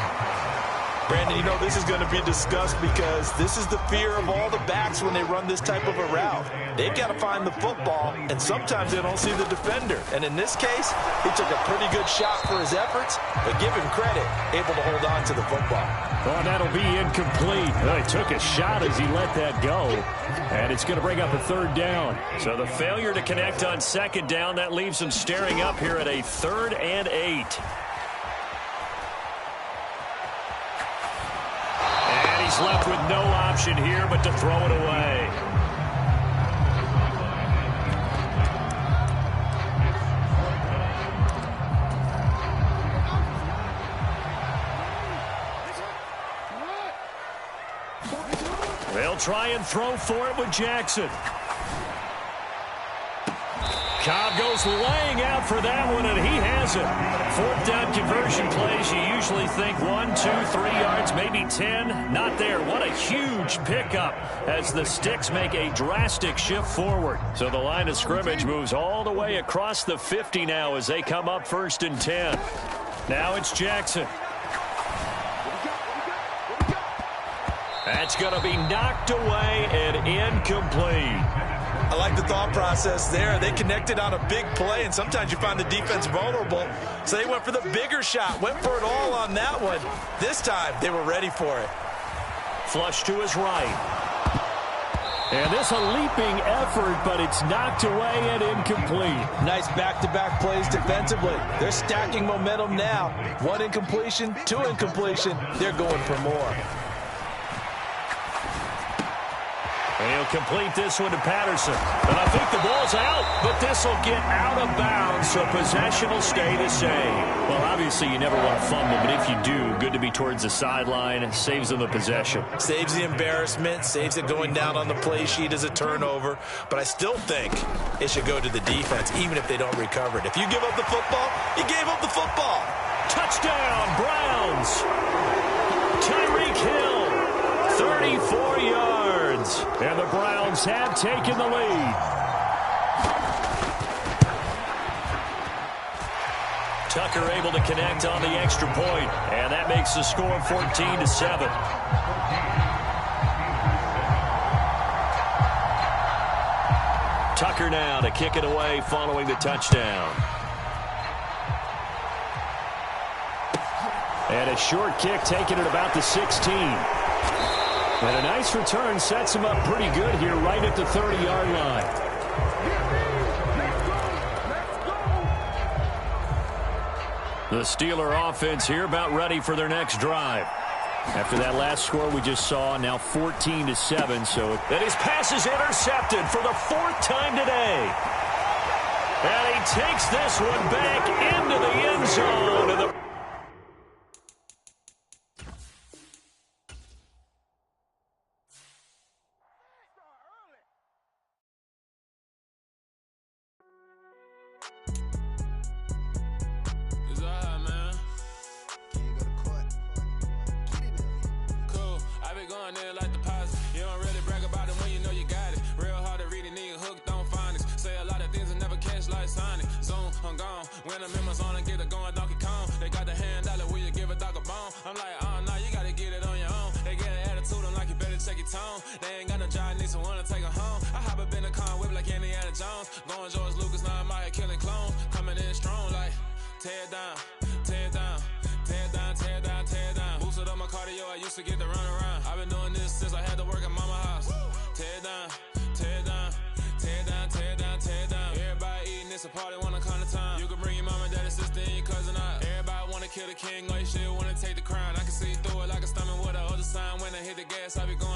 Brandon, you know this is going to be discussed because this is the fear of all the backs when they run this type of a route. They've got to find the football, and sometimes they don't see the defender. And in this case, he took a pretty good shot for his efforts, but give him credit, able to hold on to the football. Well, that'll be incomplete. Well, he took a shot as he let that go, and it's going to bring up a 3rd down. So the failure to connect on 2nd down, that leaves him staring up here at a 3rd and 8. He's left with no option here but to throw it away. They'll try and throw for it with Jackson. Cobb goes laying out for that one, and he has it. 4th down conversion plays, you usually think 1, 2, 3 yards, maybe 10. Not there. What a huge pickup as the Sticks make a drastic shift forward. So the line of scrimmage moves all the way across the 50 now as they come up 1st and 10. Now it's Jackson. That's going to be knocked away and incomplete. I like the thought process there. They connected on a big play, and sometimes you find the defense vulnerable. So they went for the bigger shot, went for it all on that one. This time, they were ready for it. Flush to his right. And this a leaping effort, but it's knocked away and incomplete. Nice back-to-back plays defensively. They're stacking momentum now. 1 incompletion, 2 incompletion. They're going for more. And he'll complete this one to Patterson. And I think the ball's out, but this will get out of bounds, so possession will stay the same. Well, obviously you never want to fumble, but if you do, good to be towards the sideline. Saves them the possession. Saves the embarrassment, saves it going down on the play sheet as a turnover. But I still think it should go to the defense, even if they don't recover it. If you give up the football, you gave up the football. Touchdown, Browns. Tyreek Hill, 34 yards. And the Browns have taken the lead. Tucker able to connect on the extra point, and that makes the score 14-7. Tucker now to kick it away following the touchdown. And a short kick taken at about the 16. And a nice return sets him up pretty good here right at the 30-yard line. The Steeler offense here about ready for their next drive. After that last score we just saw, now 14-7. So and his pass is intercepted for the 4th time today. And he takes this one back into the end zone. And the when I'm in my zone and get it going Donkey Kong. They got the hand dollar, will you give a dog a bone? I'm like, oh no, you gotta get it on your own. They get an attitude, I'm like, you better check your tone. They ain't got no job, need someone to take her home. I hop up in the car, whip like Indiana Jones. Going George Lucas, now I'm out here killing clones. Coming in strong like, tear down, tear down, tear down, tear down, tear down. Boosted up my cardio, I used to get to run around. I've been doing this since I had to work at mama house. Tear down, tear down, tear down, tear down, tear down. Everybody eating, it's a party, wanna come to time. You can bring your mama, daddy, sister, and your cousin out. Everybody wanna kill the king, like shit, wanna take the crown. I can see through it like a stomach with a other sign. When I hit the gas, I be going